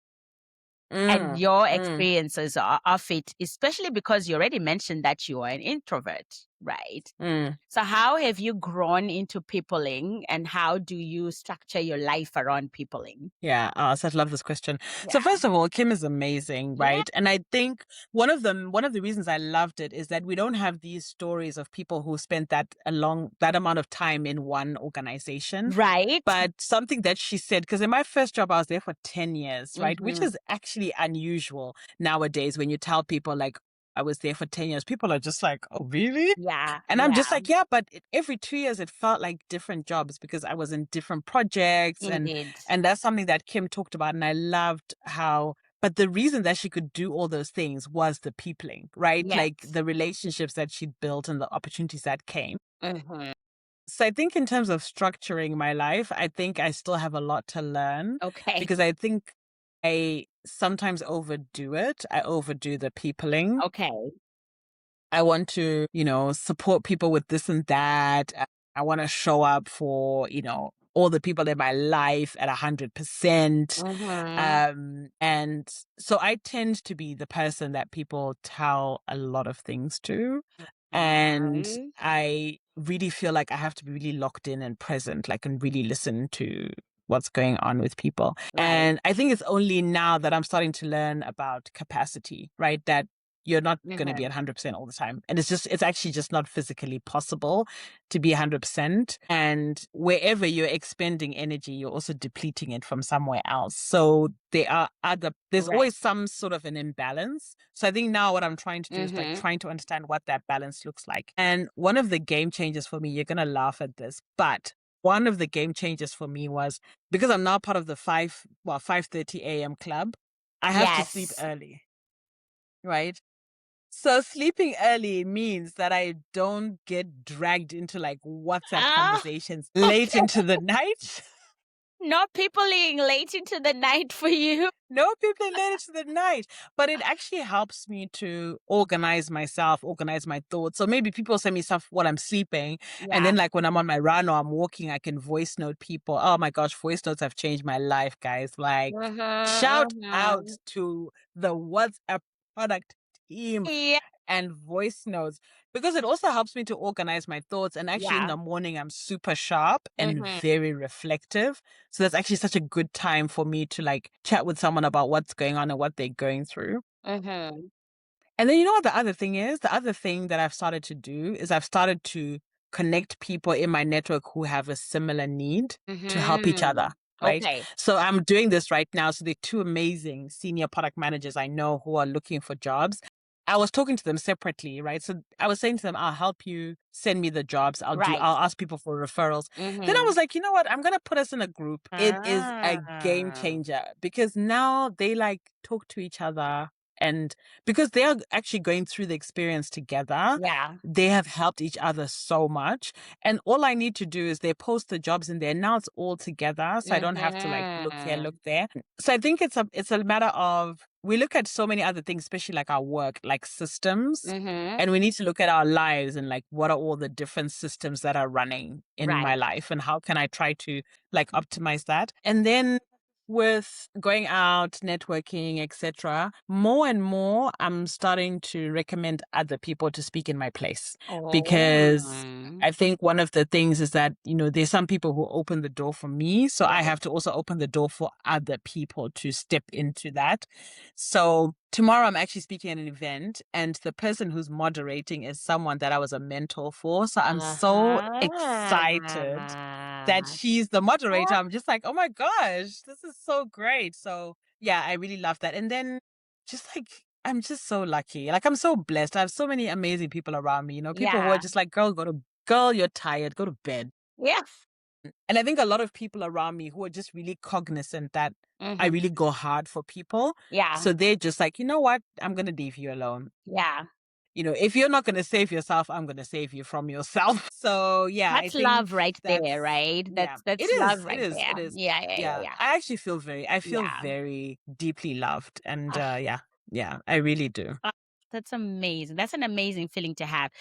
and Mm. your Mm. experiences of it, especially because you already mentioned that you are an introvert, right? Mm. So how have you grown into peopling and how do you structure your life around peopling? Yeah, so I love this question. So Yeah. first of all, Kim is amazing, Yeah. right? And I think one of the reasons I loved it is that we don't have these stories of people who spent that amount of time in one organization. Right. But something that she said, because in my first job I was there for 10 years, right? Which Mm-hmm. is actually unusual nowadays when you tell people like I was there for 10 years, people are just like, "Oh, really?" Yeah. And I'm just Yeah. like, yeah, but every 2 years it felt like different jobs because I was in different projects, and Indeed. that's something that Kim talked about, and I loved how. But the reason that she could do all those things was the peopling, right? Yes. Like the relationships that she built and the opportunities that came. Mm-hmm. So I think in terms of structuring my life, I think I still have a lot to learn, Okay. because I think I sometimes overdo it. I overdo the peopling. Okay. I want to, support people with this and that. I want to show up for, all the people in my life at 100%. Mm-hmm. And so I tend to be the person that people tell a lot of things to. And Mm-hmm. I really feel like I have to be really locked in and present, like, and really listen to what's going on with people. Right. And I think it's only now that I'm starting to learn about capacity, right? That you're not going to be Mm-hmm. at 100% all the time. And it's actually just not physically possible to be 100%. And wherever you're expending energy, you're also depleting it from somewhere else. So there's Right. always some sort of an imbalance. So I think now what I'm trying to do is like Mm-hmm. trying to understand what that balance looks like. And one of the game changers for me, you're going to laugh at this, but one of the game changers for me was because I'm now part of the 5:30 a.m. club. I have to sleep Yes. early, right? So sleeping early means that I don't get dragged into like WhatsApp Ah, conversations late okay. into the night. No peopling late into the night for you. No people late into the night, but it actually helps me to organize myself, organize my thoughts. So maybe people send me stuff while I'm sleeping, and Yeah. then like when I'm on my run or I'm walking, I can voice note people. Oh my gosh, voice notes have changed my life, guys. Like, shout Mm-hmm. out Mm-hmm. to the WhatsApp product team Yeah. and voice notes, because it also helps me to organize my thoughts. And actually, in Yeah. the morning, I'm super sharp and Mm-hmm. very reflective. So that's actually such a good time for me to like chat with someone about what's going on and what they're going through. Mm-hmm. And then you know what the other thing is? The other thing that I've started to do is I've started to connect people in my network who have a similar need to help each Mm-hmm. other. Right. Okay. So I'm doing this right now. So there are two amazing senior product managers I know who are looking for jobs. I was talking to them separately, right? So I was saying to them, I'll help you send me the jobs. Right. I'll ask people for referrals. Then I was like, you know what? I'm going to put us in a group. It is a game changer because now they like talk to each other, and because they are actually going through the experience together, Yeah. they have helped each other so much. And all I need to do is they post the jobs in there. Now it's all together. So I don't have to like look here, look there. So I think it's a matter of, we look at so many other things, especially like our work, like systems, and we need to look at our lives and like what are all the different systems that are running in my Right. life and how can I try to like optimize that. And then with going out, networking, etc., more and more I'm starting to recommend other people to speak in my place because Oh. I think one of the things is that, you know, there's some people who open the door for me. So I Right. have to also open the door for other people to step into that. So tomorrow I'm actually speaking at an event, and the person who's moderating is someone that I was a mentor for. So I'm so excited that she's the moderator. I'm just like, oh my gosh, this is so great. So yeah, I really love that. And then just like, I'm just so lucky. Like, I'm so blessed. I have so many amazing people around me. You know, people who are Yeah. just like, girl, you're tired, go to bed. Yeah. And I think a lot of people around me who are just really cognizant that I really go hard for people. Yeah. So they're just like, you know what? I'm going to leave you alone. Yeah. You know, if you're not going to save yourself, I'm going to save you from yourself. So yeah, I That's think love right that's, there, right? yeah, it That's love is. It right is. there. It is. Yeah, yeah, yeah, Yeah. yeah. I actually I feel Yeah. very deeply loved. And Ah, yeah, yeah, I really do. ah, that's amazing. That's an amazing feeling to have.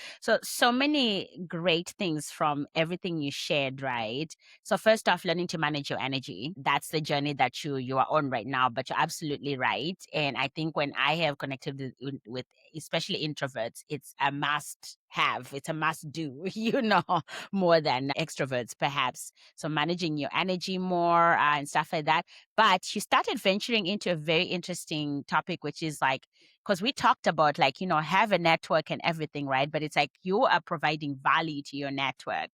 So many great things from everything you shared, right? So first off, learning to manage your energy. That's the journey that you are on right now, but you're absolutely right. And I think when I have connected with especially introverts, it's a must have. It's a must do, more than extroverts perhaps. So managing your energy more and stuff like that. But you started venturing into a very interesting topic, which is like, because we talked about like, have a network and everything, right? But it's like you are providing value to your network.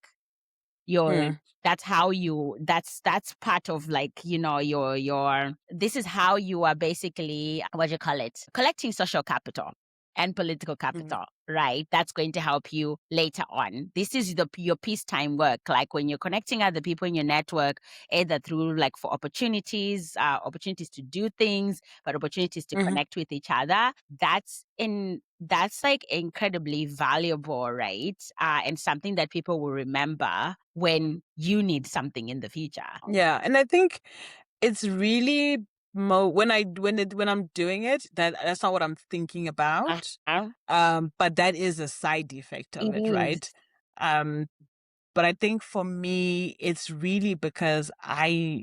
Your Mm. that's part of like, your this is how you are basically, what do you call it, collecting social capital and political Mhm. capital, right? That's going to help you later on. This is your peacetime work, like when you're connecting other people in your network, either through like for opportunities to do things, but opportunities to Mhm. connect with each other. That's like incredibly valuable, right? And something that people will remember when you need something in the future. Yeah. And I think it's really when I'm doing it, that's not what I'm thinking about. Uh-huh. But that is a side effect of It it, is. right? Um, but I think for me, it's really because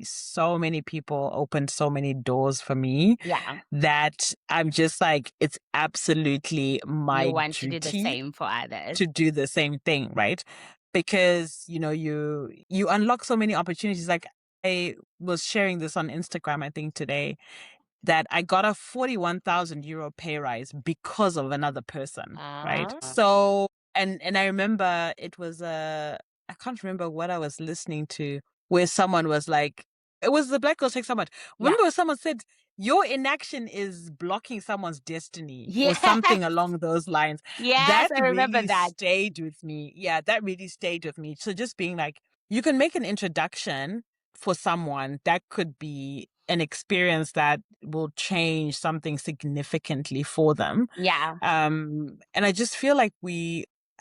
so many people opened so many doors for me Yeah. that I'm just like, it's absolutely You my want to do the duty same for others. to do the same thing, right? Because, you know, you unlock so many opportunities. Like, I was sharing this on Instagram, I think today, that I got a 41,000 euro pay rise because of another person, right? So, and I remember it was I can't remember what I was listening to, where someone was like, it was the Black Girls Take Someone. Yeah. Remember someone said, your inaction is blocking someone's destiny or Yes. something along those lines. Yes, That I remember really that. stayed with me. Yeah, that really stayed with me. So just being like, you can make an introduction for someone that could be an experience that will change something significantly for them. Yeah. And I just feel like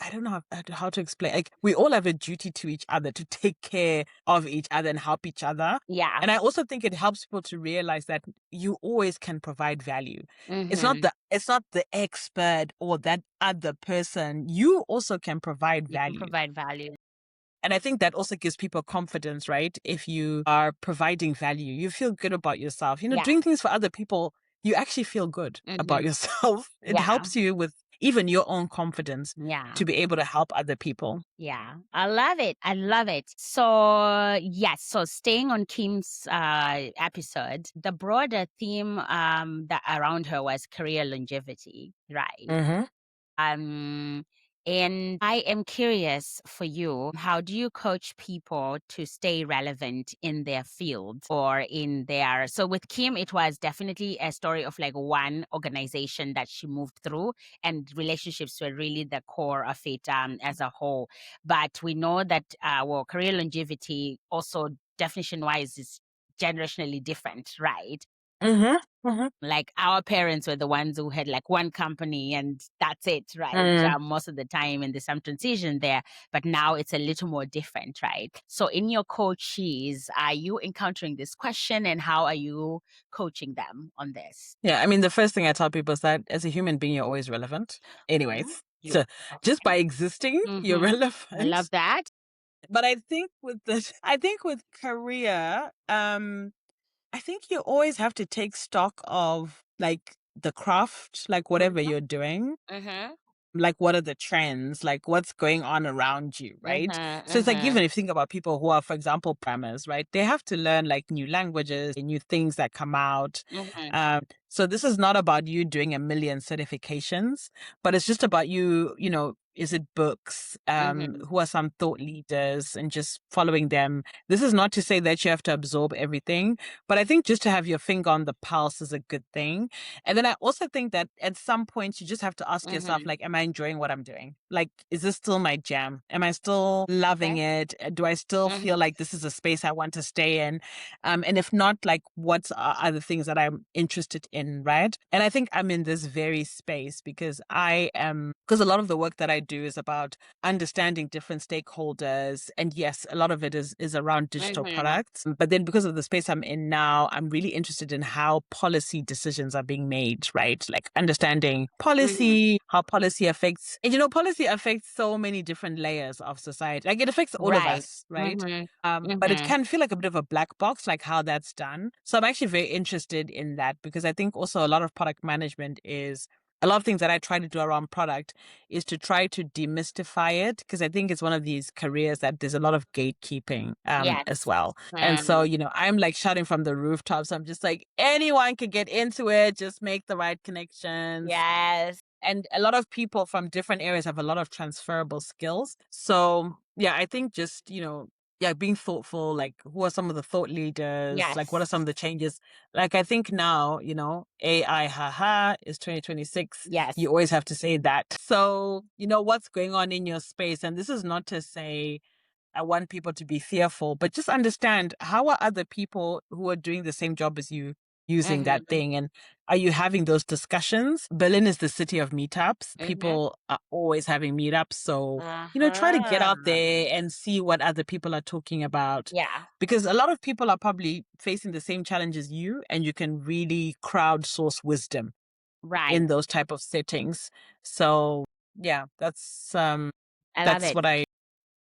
I don't know how to explain. Like, we all have a duty to each other to take care of each other and help each other. Yeah. And I also think it helps people to realize that you always can provide value. Mm-hmm. It's not the expert or that other person. You also can provide You can value. provide value. And I think that also gives people confidence, right? If you are providing value, you feel good about yourself. You know, Yeah. doing things for other people, you actually feel good about Mm-hmm. yourself. It Yeah. helps you with even your own confidence Yeah. to be able to help other people. Yeah, I love it. I love it. So, yes, so staying on Kim's episode, the broader theme that around her was career longevity, right? Mm-hmm. Um And I am curious for you, how do you coach people to stay relevant in their field or in their... So with Kim, it was definitely a story of like one organization that she moved through, and relationships were really the core of it as a whole. But we know that career longevity also definition wise is generationally different, right? Like our parents were the ones who had like one company and that's it, right? Most of the time, and there's some transition there, but now it's a little more different, right? So in your coaches, are you encountering this question, and how are you coaching them on this? Yeah, I mean, the first thing I tell people is that as a human being, you're always relevant. Anyways, so just by existing, you're relevant. I love that. But I think with career, I think you always have to take stock of like the craft, like whatever you're doing. Like what are the trends, like what's going on around you, right? So it's like, even if you think about people who are, for example, programmers, right, they have to learn like new languages and new things that come out. So this is not about you doing a million certifications, but it's just about you, is it books, who are some thought leaders, and just following them. This is not to say that you have to absorb everything, but I think just to have your finger on the pulse is a good thing. And then I also think that at some point you just have to ask yourself, like, am I enjoying what I'm doing? Like, is this still my jam? Am I still loving it? Do I still feel like this is a space I want to stay in? And if not, like, what are the things that I'm interested in, right? And I think I'm in this very space because because a lot of the work that I do is about understanding different stakeholders. And yes, a lot of it is around digital products. But then because of the space I'm in now, I'm really interested in how policy decisions are being made, right? Like understanding policy, how policy affects, and policy affects so many different layers of society. Like it affects all of us, right? But it can feel like a bit of a black box, like how that's done. So I'm actually very interested in that, because I think also a lot of product management is a lot of things that I try to do around product is to try to demystify it, because I think it's one of these careers that there's a lot of gatekeeping as well. And so, I'm like shouting from the rooftops. I'm just like, anyone can get into it, just make the right connections. Yes. And a lot of people from different areas have a lot of transferable skills. So yeah, I think just, being thoughtful, like who are some of the thought leaders? Like what are some of the changes? Like I think now, AI, haha, is 2026. Yes. You always have to say that. So, what's going on in your space. And this is not to say I want people to be fearful, but just understand, how are other people who are doing the same job as you using that thing? And are you having those discussions? Berlin is the city of meetups. People are always having meetups. So, try to get out there and see what other people are talking about. Yeah. Because a lot of people are probably facing the same challenges you, and you can really crowdsource wisdom in those type of settings. So yeah, that's what I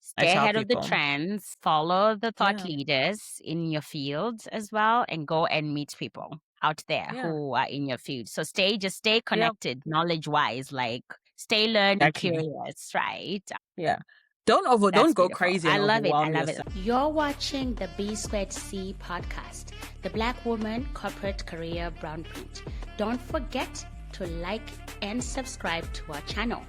Stay tell ahead of the people. trends, follow the thought leaders in your field as well, and go and meet people out there who are in your field. So stay connected, knowledge-wise, like stay learned and curious, right? Yeah. Don't go beautiful. crazy I and love it. overwhelm I love yourself. it. You're watching the B-Squared-C podcast, the Black Woman Corporate Career Blueprint. Don't forget to like and subscribe to our channel.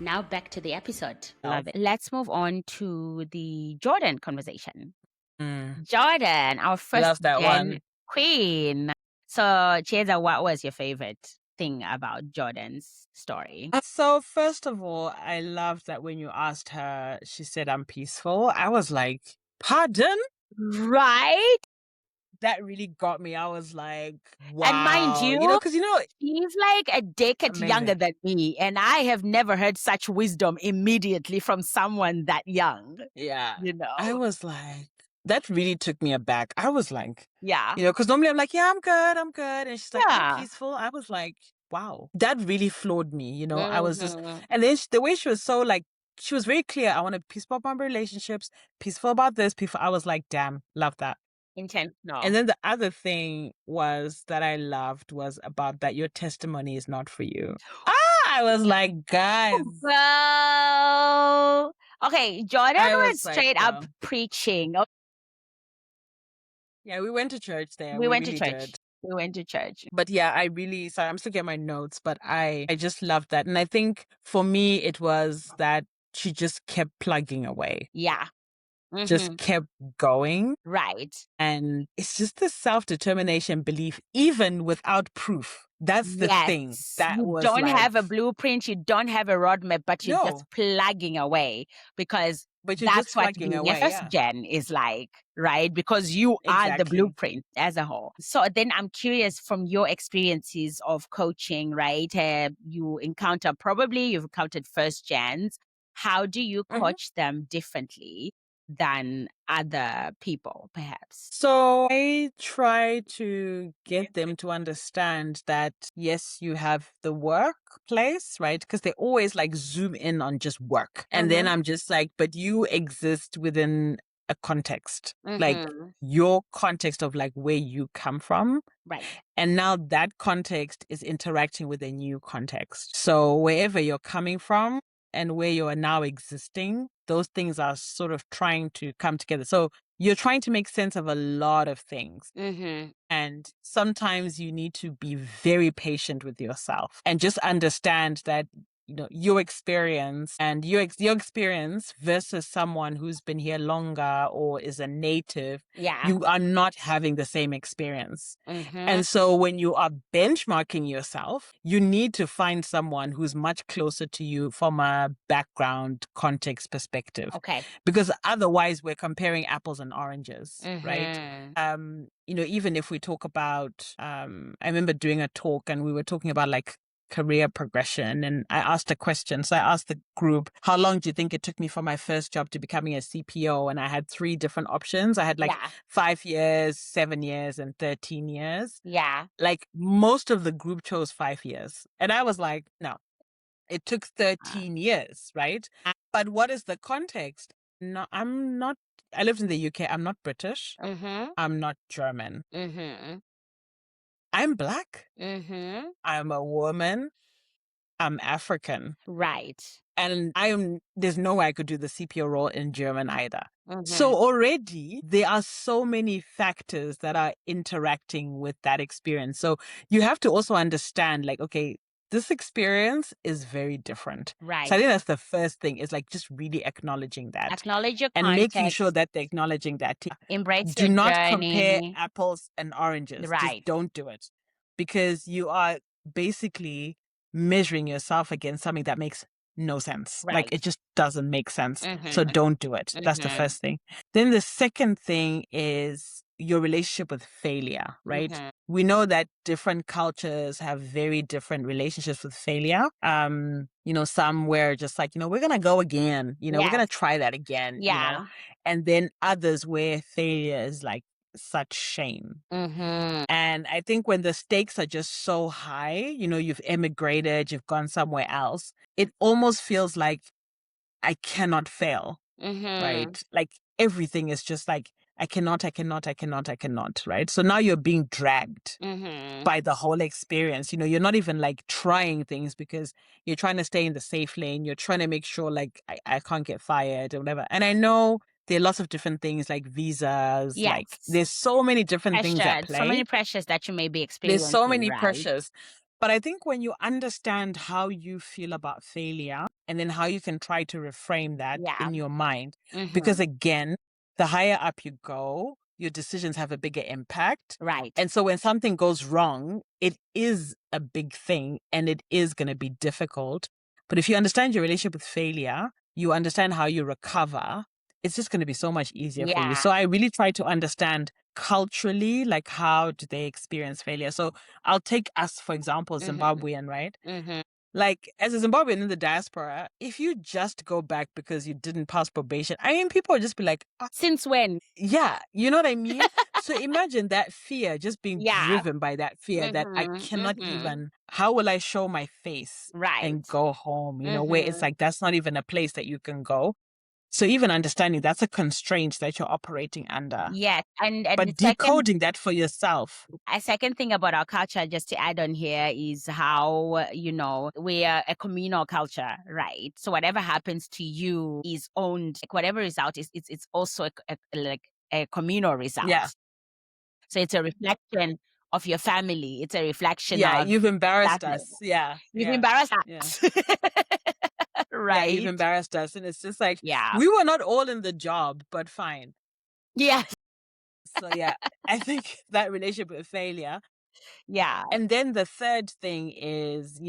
Now back to the episode. Love it. Let's move on to the Jordan conversation. Jordan, our first Love that one. queen. So, Chiedza, what was your favorite thing about Jordan's story? So first of all, I loved that when you asked her, she said, I'm peaceful. I was like, pardon? Right? That really got me. I was like, wow. And mind you, because she's like a decade younger than me, and I have never heard such wisdom immediately from someone that young. Yeah. I was like, that really took me aback. I was like, yeah. Because normally I'm like, yeah, I'm good. And she's like, I'm peaceful. I was like, wow, that really floored me. I was just, and then the way she was so like, she was very clear. I want to be peaceful about my relationships, peaceful about this, peaceful. I was like, damn, love that. Intentional. And then the other thing that I loved was about that your testimony is not for you. I was like, guys. Well, okay, Jordan was straight up preaching. Yeah, we went to church there. We went to church. Did. We went to church. But yeah, I really, sorry, I'm still getting my notes, but I just love that. And I think for me, it was that she just kept plugging away, Yeah. just kept going. Right. And it's just the self-determination belief, even without proof. That's the thing. Yes. That You was don't like, have a blueprint, you don't have a roadmap, but you're just no, plugging away because but you're that's just what plugging being a away. first Yeah, gen is like, right? Because you are the exactly. blueprint as a whole. So then I'm curious from your experiences of coaching, right? You've encountered first gens. How do you coach them differently than other people, perhaps? So I try to get them to understand that, yes, you have the workplace, right? Because they always like zoom in on just work. And then I'm just like, but you exist within a context, like your context of like where you come from. Right. And now that context is interacting with a new context. So wherever you're coming from and where you are now existing, those things are sort of trying to come together. So you're trying to make sense of a lot of things. And sometimes you need to be very patient with yourself and just understand that, you know, your experience and your experience versus someone who's been here longer or is a native, Yeah. you are not having the same experience. And so when you are benchmarking yourself, you need to find someone who's much closer to you from a background context perspective. Okay. Because otherwise we're comparing apples and oranges, right? You know, even if we talk about, I remember doing a talk and we were talking about like career progression, and I asked a question. So I asked the group, how long do you think it took me from my first job to becoming a CPO? And I had 3 different options. I had like 5 years, 7 years, and 13 years. Yeah. Like most of the group chose 5 years. And I was like, no, it took 13 years, right? But what is the context? No, I'm not, I lived in the UK. I'm not British. I'm not German. I'm Black. I'm a woman. I'm African. Right. And there's no way I could do the CPO role in German either. So already there are so many factors that are interacting with that experience. So you have to also understand, like, okay, this experience is very different. Right. So I think that's the first thing, is like just really acknowledging that Acknowledge your and making sure context. that they're acknowledging that. Embrace Do your not compare journey. apples and oranges. Just Right. don't do it, because you are basically measuring yourself against something that makes no sense. Like Right. it just doesn't make sense. So don't do it. That's the first thing. Then the second thing is your relationship with failure, right? We know that different cultures have very different relationships with failure. You know, some where just like, you know, we're going to go again, you know, we're going to try that again, you know, and then others where failure is like such shame. And I think when the stakes are just so high, you know, you've emigrated, you've gone somewhere else, it almost feels like I cannot fail, right? Like everything is just like, I cannot, right? So now you're being dragged by the whole experience. You know, you're not even like trying things because you're trying to stay in the safe lane. You're trying to make sure like I can't get fired or whatever. And I know there are lots of different things like visas, like there's so many different things at play. So many pressures that you may be There's experiencing. so many right? pressures. But I think when you understand how you feel about failure and then how you can try to reframe that in your mind, because again, the higher up you go, your decisions have a bigger impact. Right. And so when something goes wrong, it is a big thing and it is going to be difficult. But if you understand your relationship with failure, you understand how you recover, it's just going to be so much easier for you. So I really try to understand culturally, like how do they experience failure? So I'll take us, for example, Zimbabwean, right? Like as a Zimbabwean in the diaspora, if you just go back because you didn't pass probation, I mean, people will just be like, Since when? Yeah, you know what I mean? So imagine that fear, just being driven by that fear that I cannot even, how will I show my face and go home? You know, where it's like, that's not even a place that you can go. So even understanding that's a constraint that you're operating under. Yes. And But decoding that for yourself. a second thing about our culture, just to add on here, is how, you know, we are a communal culture, right? So whatever happens to you is owned. Like whatever result is, it's also like a communal result. Yeah. So it's a reflection of your family. It's a reflection Yeah, of you've embarrassed that. us. Yeah. You've Yeah. embarrassed Yeah. us. Yeah, you've Right? embarrassed us. And it's just like, Yeah. we were not all in the job, but fine. Yes. So yeah, I think that relationship with failure. Yeah. And then the third thing is,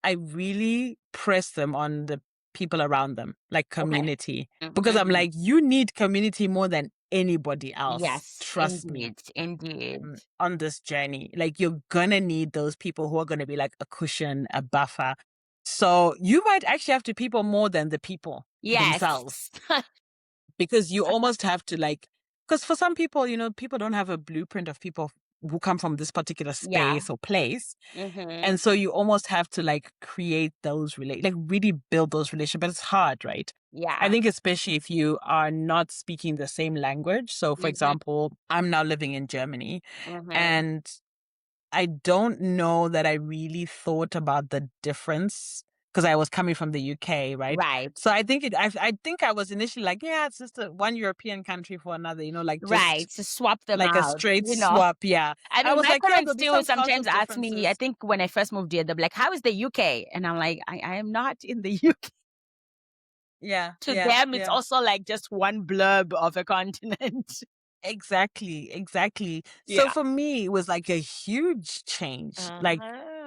I really press them on the people around them, like Okay. community, because I'm like, you need community more than anybody else. Yes, Trust me. indeed. On this journey. Like, you're gonna need those people who are gonna be like a cushion, a buffer. So you might actually have to people more than the people themselves, Yes. because you almost have to because for some people, people don't have a blueprint of people who come from this particular Yeah. space or place. Mm-hmm. And so you almost have to create those really build those relationships, but it's hard, right? Yeah. I think especially if you are not speaking the same language. So for example, I'm now living in Germany, and I don't know that I really thought about the difference because I was coming from the UK, right? Right. So I think I think I was initially like, yeah, it's just one European country for another, Right. just To swap them like a out, straight swap. Yeah. I I mean, was my like, yeah, parents there'll be still some cultural sometimes ask me, I differences. think when I first moved here, they'll be like, how is the UK? And I'm like, I am not in the UK. Yeah. To Yeah. them, it's Yeah. also like just one blurb of a continent. Exactly. So Yeah. for me, it was like a huge change. Like,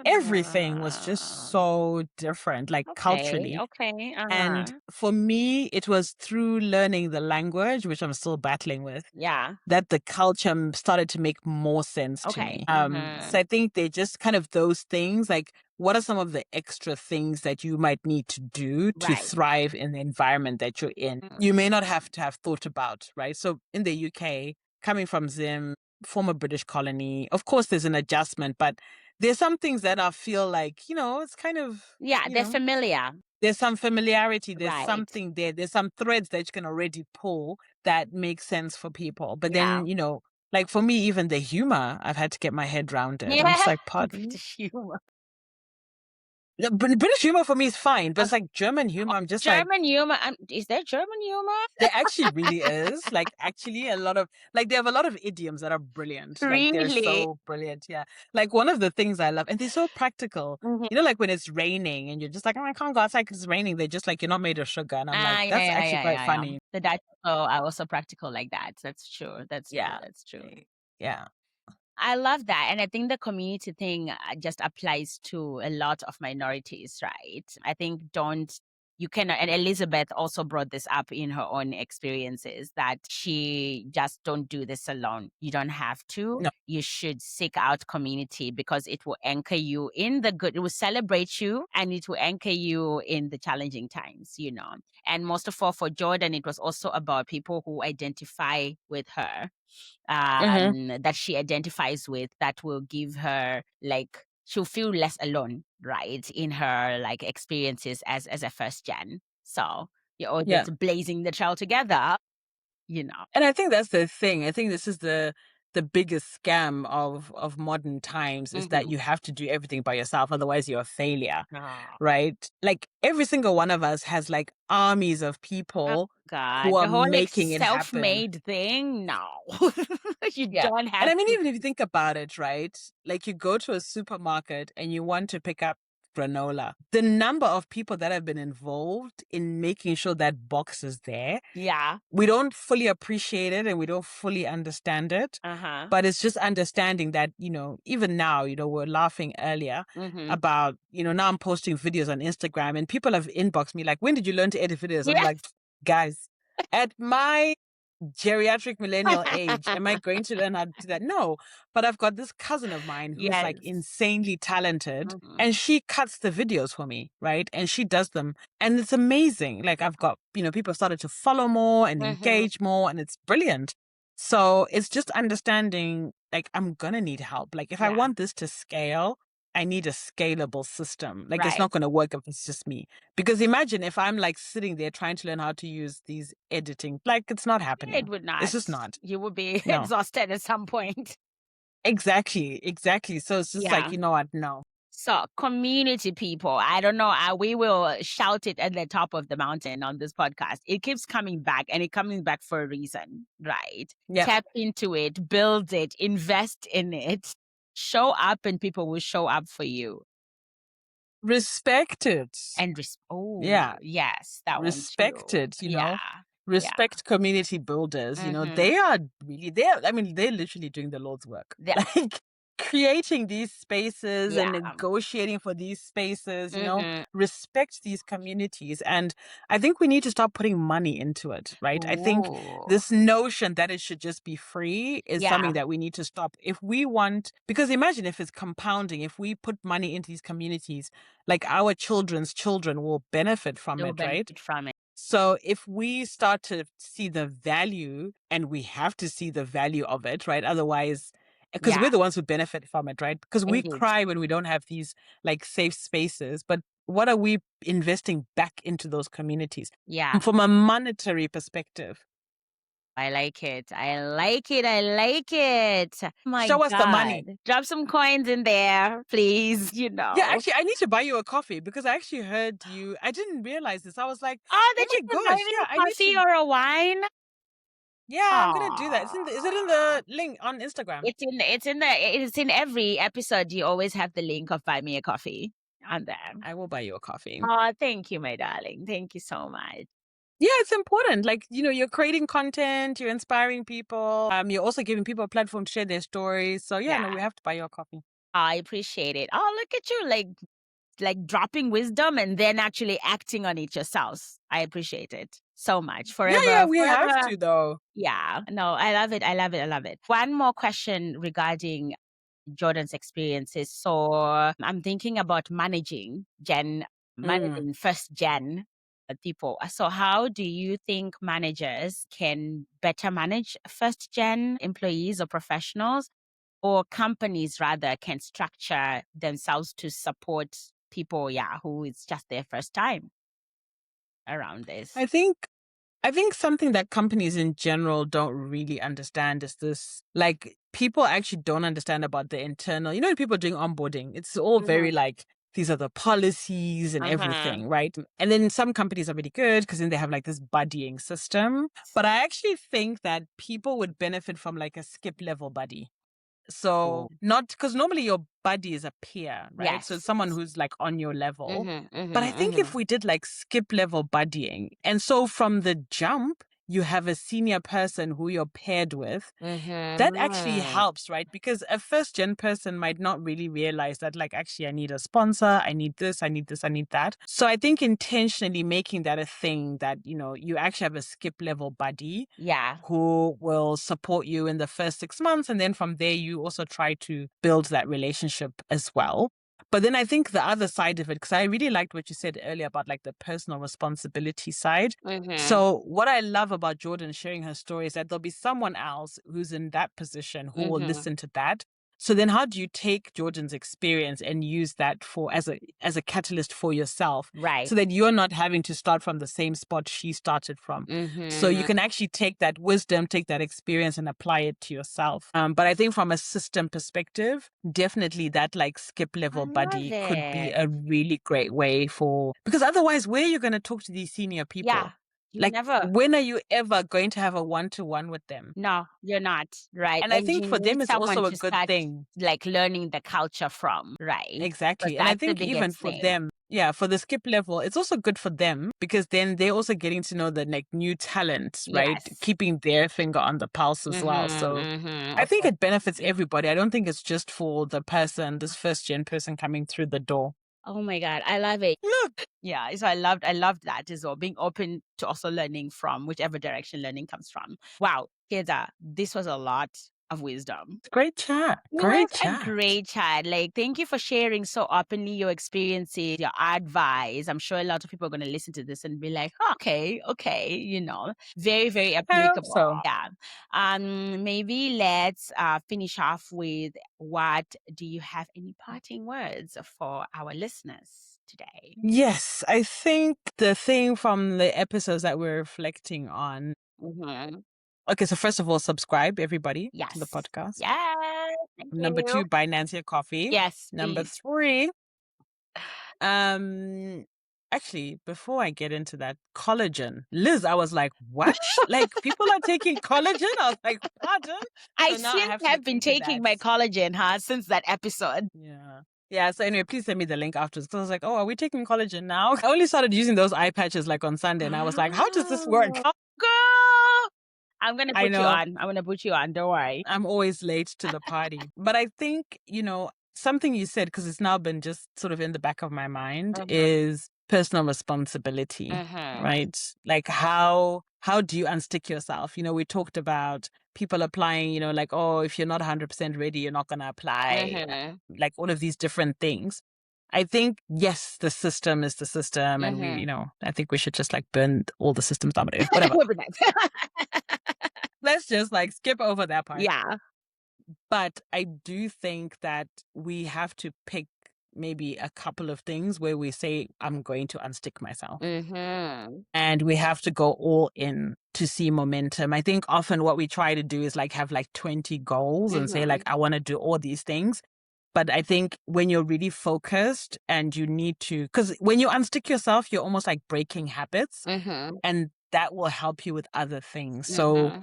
everything was just so different, like culturally. Okay. And for me, it was through learning the language, which I'm still battling with, Yeah. that the culture started to make more sense to Okay. me. So I think they just kind of those things, like, what are some of the extra things that you might need to do to Right. thrive in the environment that you're in? You may not have to have thought about, right? So in the UK, coming from Zim, former British colony, of course there's an adjustment, but there's some things that I feel like, it's kind of, Yeah, they're familiar. there's some familiarity, there's Right. something there's some threads that you can already pull that make sense for people. But Yeah. then, like for me, even the humor, I've had to get my head around it. I'm just Yeah. like, pardon? British humor. Yeah, but British humor for me is fine, but it's like German humor. I'm just like, German humor. Is there German humor? there actually really is. Like, actually, a lot of they have a lot of idioms that are brilliant. Like, they're Really? so brilliant. Yeah. Like, one of the things I love, and they're so practical. Mhm. Like when it's raining and you're just like, oh, I can't go outside because it's raining. They're just like, you're not made of sugar. And I'm like, that's actually quite funny. The Dutch are also practical like that. That's true. That's true. Yeah. That's true. Yeah. I love that. And I think the community thing just applies to a lot of minorities, right? I think you can, and Elizabeth also brought this up in her own experiences, that she just don't do this alone. You don't have to. No. You should seek out community because it will anchor you in the good. It will celebrate you and it will anchor you in the challenging times, And most of all, for Jordan, it was also about people who identify with her, that she identifies with, that will give her she'll feel less alone, right, in her experiences as a first gen. So you're all just blazing the trail together, And I think that's the thing. I think this is the biggest scam of modern times, is that you have to do everything by yourself, otherwise you're a failure. Right? Like, every single one of us has armies of people God, who are the whole making it happen. self-made thing, no. You don't have And I mean, to. even if you think about it, right? Like, you go to a supermarket and you want to pick up granola. The number of people that have been involved in making sure that box is there, Yeah. we don't fully appreciate it and we don't fully understand it. But it's just understanding that, even now, we're laughing earlier about, now I'm posting videos on Instagram and people have inboxed me like, when did you learn to edit videos? I'm like, guys, at my geriatric millennial age, am I going to learn how to do that? No. But I've got this cousin of mine who's insanely talented, and she cuts the videos for me, right? And she does them, and it's amazing. Like, I've got, people started to follow more and engage more, and it's brilliant. So it's just understanding, like, I'm gonna need help. Like, if I want this to scale, I need a scalable system. Like, it's not going to work if it's just me. Because imagine if I'm sitting there trying to learn how to use these editing, it's not happening. It would not. It's just not. You would be exhausted at some point. Exactly. So it's just like, you know what? No. So, community people, I don't know. We will shout it at the top of the mountain on this podcast. It keeps coming back, and it coming back for a reason, right? Yeah. Tap into it, build it, invest in it. show up and people will show up for you. Respect it. And Yeah. yes, that one Respect too. it, Yeah. Yeah. respect community builders, they are really, they're literally doing the Lord's work. Yeah. Like creating these spaces and Yeah. negotiating for these spaces, Mhm. respect these communities. And I think we need to start putting money into it, right? I think Ooh. this notion that it should just be free is Yeah. something that we need to stop. If we want, because imagine if it's compounding, if we put money into these communities, like our children's children will benefit from They'll it, right? benefit from it. So if we start to see the value, and we have to see the value of it, right? Otherwise, because Yeah, we're the ones who benefit from it, right? Because we indeed. cry when we don't have these like safe spaces, but what are we investing back into those communities Yeah. from a monetary perspective? I like it. I like it. I like it. My Show us the God. money. Drop some coins in there, please. Yeah, actually, I need to buy you a coffee because I actually heard you. I didn't realize this. I was like, Oh, oh did you my can buy gosh, me yeah, I a need coffee to. or a wine? Yeah, I'm gonna do that. Is it in Aw. the link on Instagram? It's in every episode. You always have the link of buy me a coffee on there. I will buy you a coffee. Oh, thank you, my darling. Thank you so much. Yeah, it's important. Like, you're creating content, you're inspiring people. You're also giving people a platform to share their stories. So yeah, Yeah, no, we have to buy you a coffee. I appreciate it. Oh, look at you, like dropping wisdom and then actually acting on it yourselves. I appreciate it so much. Yeah, Forever, we have forever. to though. Yeah. No, I love it. I love it. I love it. One more question regarding Jordan's experiences. So I'm thinking about Mm. managing first gen people. So how do you think managers can better manage first gen employees or professionals, or companies rather can structure themselves to support people, yeah, who it's just their first time around this? I think I think something that companies in general don't really understand is this, like, people actually don't understand about the internal, when people are doing onboarding, it's all very Mhm. like, these are the policies and Uh-huh. everything, right? And then some companies are really good because then they have like this buddying system. But I actually think that people would benefit from like a skip level buddy. So Cool. not because normally your buddy is a peer, right? So it's Yes. someone who's like on your level. Mhm. But I Mhm. think if Mhm. we did like skip level buddying, and so from the jump, you have a senior person who you're paired with, that actually Mhm. helps, right? Because a first gen person might not really realize that, like, actually, I need a sponsor, I need this, I need this, I need that. So I think intentionally making that a thing that, you actually have a skip level buddy Yeah. who will support you in the first 6 months. And then from there, you also try to build that relationship as well. But then I think the other side of it, because I really liked what you said earlier about like the personal responsibility side. Mhm. So what I love about Jordan sharing her story is that there'll be someone else who's in that position who will Mhm. listen to that. So then how do you take Jordan's experience and use that for as a catalyst for yourself Right. so that you're not having to start from the same spot she started from? So you Mhm. can actually take that wisdom, take that experience and apply it to yourself. But I think from a system perspective, definitely that like skip I level love buddy could be it. a really great way because otherwise, where are you going to talk to these senior Yeah. people? You Like, never. when are you ever going to have a one-to-one with them? No, you're not. Right. And I And think you for them, need it's someone also a to good start thing. like learning the culture from, right? Because Exactly. And I that's the think even biggest for thing. them, yeah, for the skip level, it's also good for them because then they're also getting to know the like new talents, right? Yes. Keeping their finger on the pulse as well. Mhm. So Mhm. I Of think course. it benefits everybody. I don't think it's just for the person, this first gen person coming through the door. Oh my God, I love it. Look, Yeah, so I loved that as well, being open to also learning from whichever direction learning comes from. Wow, Kieda, this was a lot of wisdom. great chat. It was Great a chat. great chat. Like, thank you for sharing so openly your experiences, your advice. I'm sure a lot of people are going to listen to this and be like, "Oh, okay, okay, very, very I hope applicable." so. Yeah. Maybe let's finish off with, what do you have any parting words for our listeners today? Yes, I think the thing from the episodes that we're reflecting on. Mhm. Okay, so first of all, subscribe everybody to the Yes. podcast. Yes. Thank Number you. 2, buy Nancy a coffee. Yes, Number please. 3, um, actually, before I get into that, collagen. Liz, I was like, what? Like, people are taking collagen? I was like, pardon? I So now I since have to have look been into taking that. my collagen, since that episode. Yeah. Yeah. So anyway, please send me the link afterwards. Because I was like, oh, are we taking collagen now? I only started using those eye patches like on Sunday, and I was like, how does this work? Oh, girl, I'm gonna I put you know. on. I'm gonna put you on. Don't worry. I'm always late to the party. But I think, something you said, because it's now been just sort of in the back of my mind, is personal responsibility, right? Like how do you unstick yourself? We talked about people applying, like, oh, if you're not 100% ready, you're not going to apply, like all of these different things. I think, yes, the system is the system, and I think we should just like burn all the systems down, but whatever. Let's just like skip over that part. Yeah. But I do think that we have to pick maybe a couple of things where we say, I'm going to unstick myself. And we have to go all in to see momentum. I think often what we try to do is like have like 20 goals and say like, I want to do all these things. But I think when you're really focused and you need to, because when you unstick yourself, you're almost like breaking habits, and that will help you with other things. So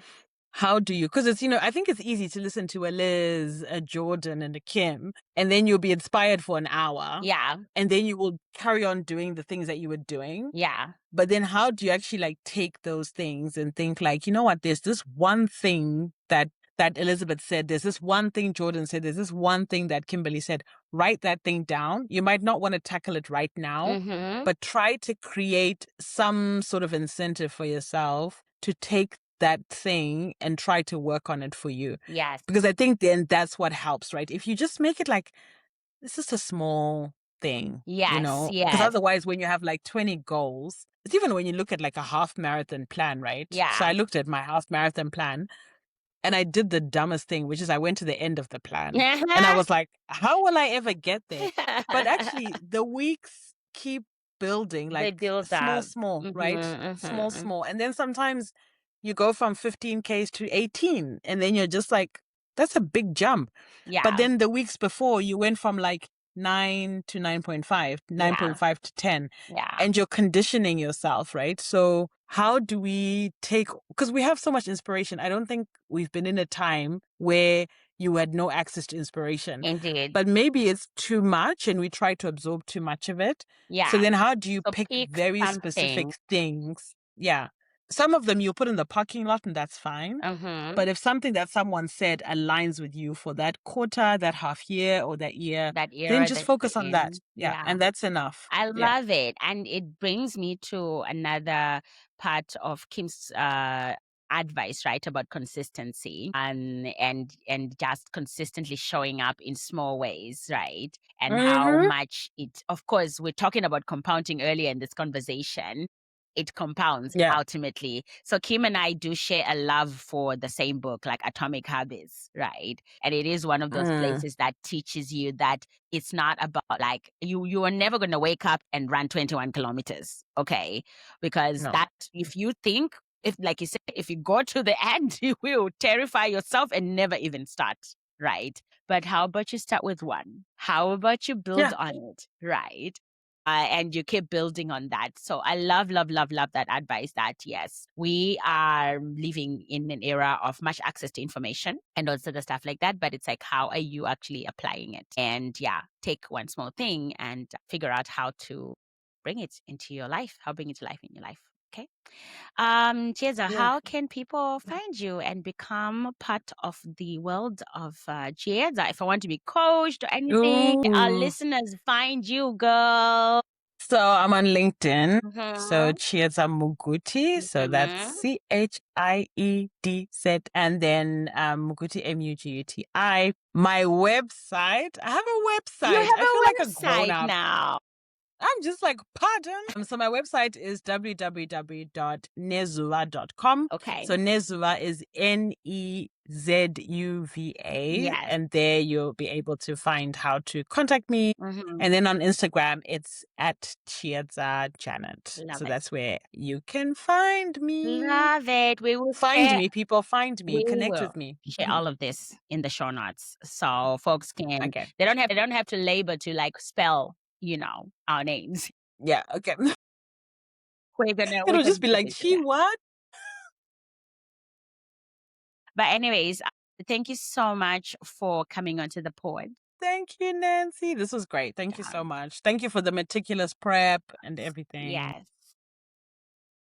how do you, because it's, I think it's easy to listen to a Liz, a Jordan, and a Kim, and then you'll be inspired for an hour. Yeah. And then you will carry on doing the things that you were doing. Yeah. But then how do you actually like take those things and think like, you know what, there's this one thing that Elizabeth said, there's this one thing Jordan said, there's this one thing that Kimberly said, write that thing down. You might not want to tackle it right now, but try to create some sort of incentive for yourself to take that thing and try to work on it for you. Yes. Because I think then that's what helps, right? If you just make it like, this is a small thing, Yes. because otherwise when you have like 20 goals, it's even when you look at like a half marathon plan, right? Yeah. So I looked at my half marathon plan and I did the dumbest thing, which is I went to the end of the plan and I was like, how will I ever get there? But actually the weeks keep building, They like build small, up. small, right? Small. And then sometimes you go from 15Ks to 18 and then you're just like, that's a big jump. Yeah. But then the weeks before you went from like 9 to 9.5, 9.5 to 10. Yeah. And you're conditioning yourself, right? So how do we take, because we have so much inspiration. I don't think we've been in a time where you had no access to inspiration. Indeed. But maybe it's too much and we try to absorb too much of it. Yeah. So then how do you So pick very something. specific things? Yeah. Some of them you'll put in the parking lot and that's fine. But if something that someone said aligns with you for that quarter, that half year, or that year, then just focus on that. Yeah. And that's enough. I love it. And it brings me to another part of Kim's advice, right, about consistency and just consistently showing up in small ways, right? And how much it, of course, we're talking about compounding earlier in this conversation. It compounds ultimately. So Kim and I do share a love for the same book, like Atomic Habits, right? And it is one of those places that teaches you that it's not about like you are never going to wake up and run 21 kilometers, okay? Because that if you think, if like you said, if you go to the end, you will terrify yourself and never even start, right? But how about you start with one? How about you build on it, right? And you keep building on that. So I love that advice that yes, we are living in an era of much access to information and also the stuff like that. But it's like, how are you actually applying it? And take one small thing and figure out how to bring it into your life, bring it to life in your life. Okay. Chiedza, how can people find you and become part of the world of Chiedza? If I want to be coached or anything, our listeners find you, girl. So I'm on LinkedIn. So Chiedza Muguti. So that's CHIEDZ and then Muguti Muguti. My website. I have a website. You have I feel like a website grown-up now. I'm just like, pardon? So my website is www.nezuva.com. Okay. So Nezuva is Nezuva. Yes. And there you'll be able to find how to contact me. And then on Instagram, it's at Chiedza Janet. Love so it. That's where you can find me. Love it. We will find me, people. Find me. Connect with me. Share all of this in the show notes, so folks can. They don't have to labor to like spell, our names. Yeah, okay. We're It'll gonna just be do like, this, she yeah. what? But anyways, thank you so much for coming onto the pod. Thank you, Nancy. This was great. Thank you so much. Thank you for the meticulous prep and everything. Yes.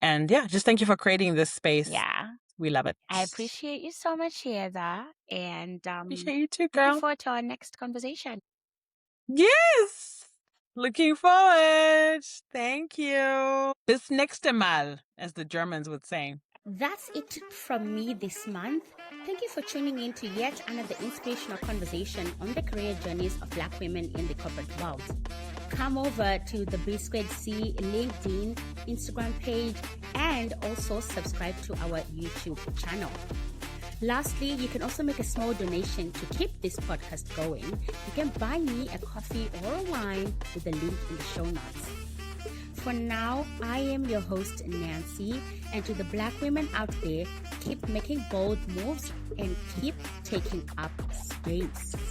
And yeah, just thank you for creating this space. Yeah. We love it. I appreciate you so much, Chiedza. And Appreciate you too, looking girl. forward to our next conversation. Yes. Looking forward. Thank you. Bis nächste Mal, as the Germans would say. That's it from me this month. Thank you for tuning in to yet another inspirational conversation on the career journeys of Black women in the corporate world. Come over to the BsquaredC LinkedIn, Instagram page, and also subscribe to our YouTube channel. Lastly, you can also make a small donation to keep this podcast going. You can buy me a coffee or a wine with the link in the show notes. For now, I am your host, Nancy, and to the Black women out there, keep making bold moves and keep taking up space.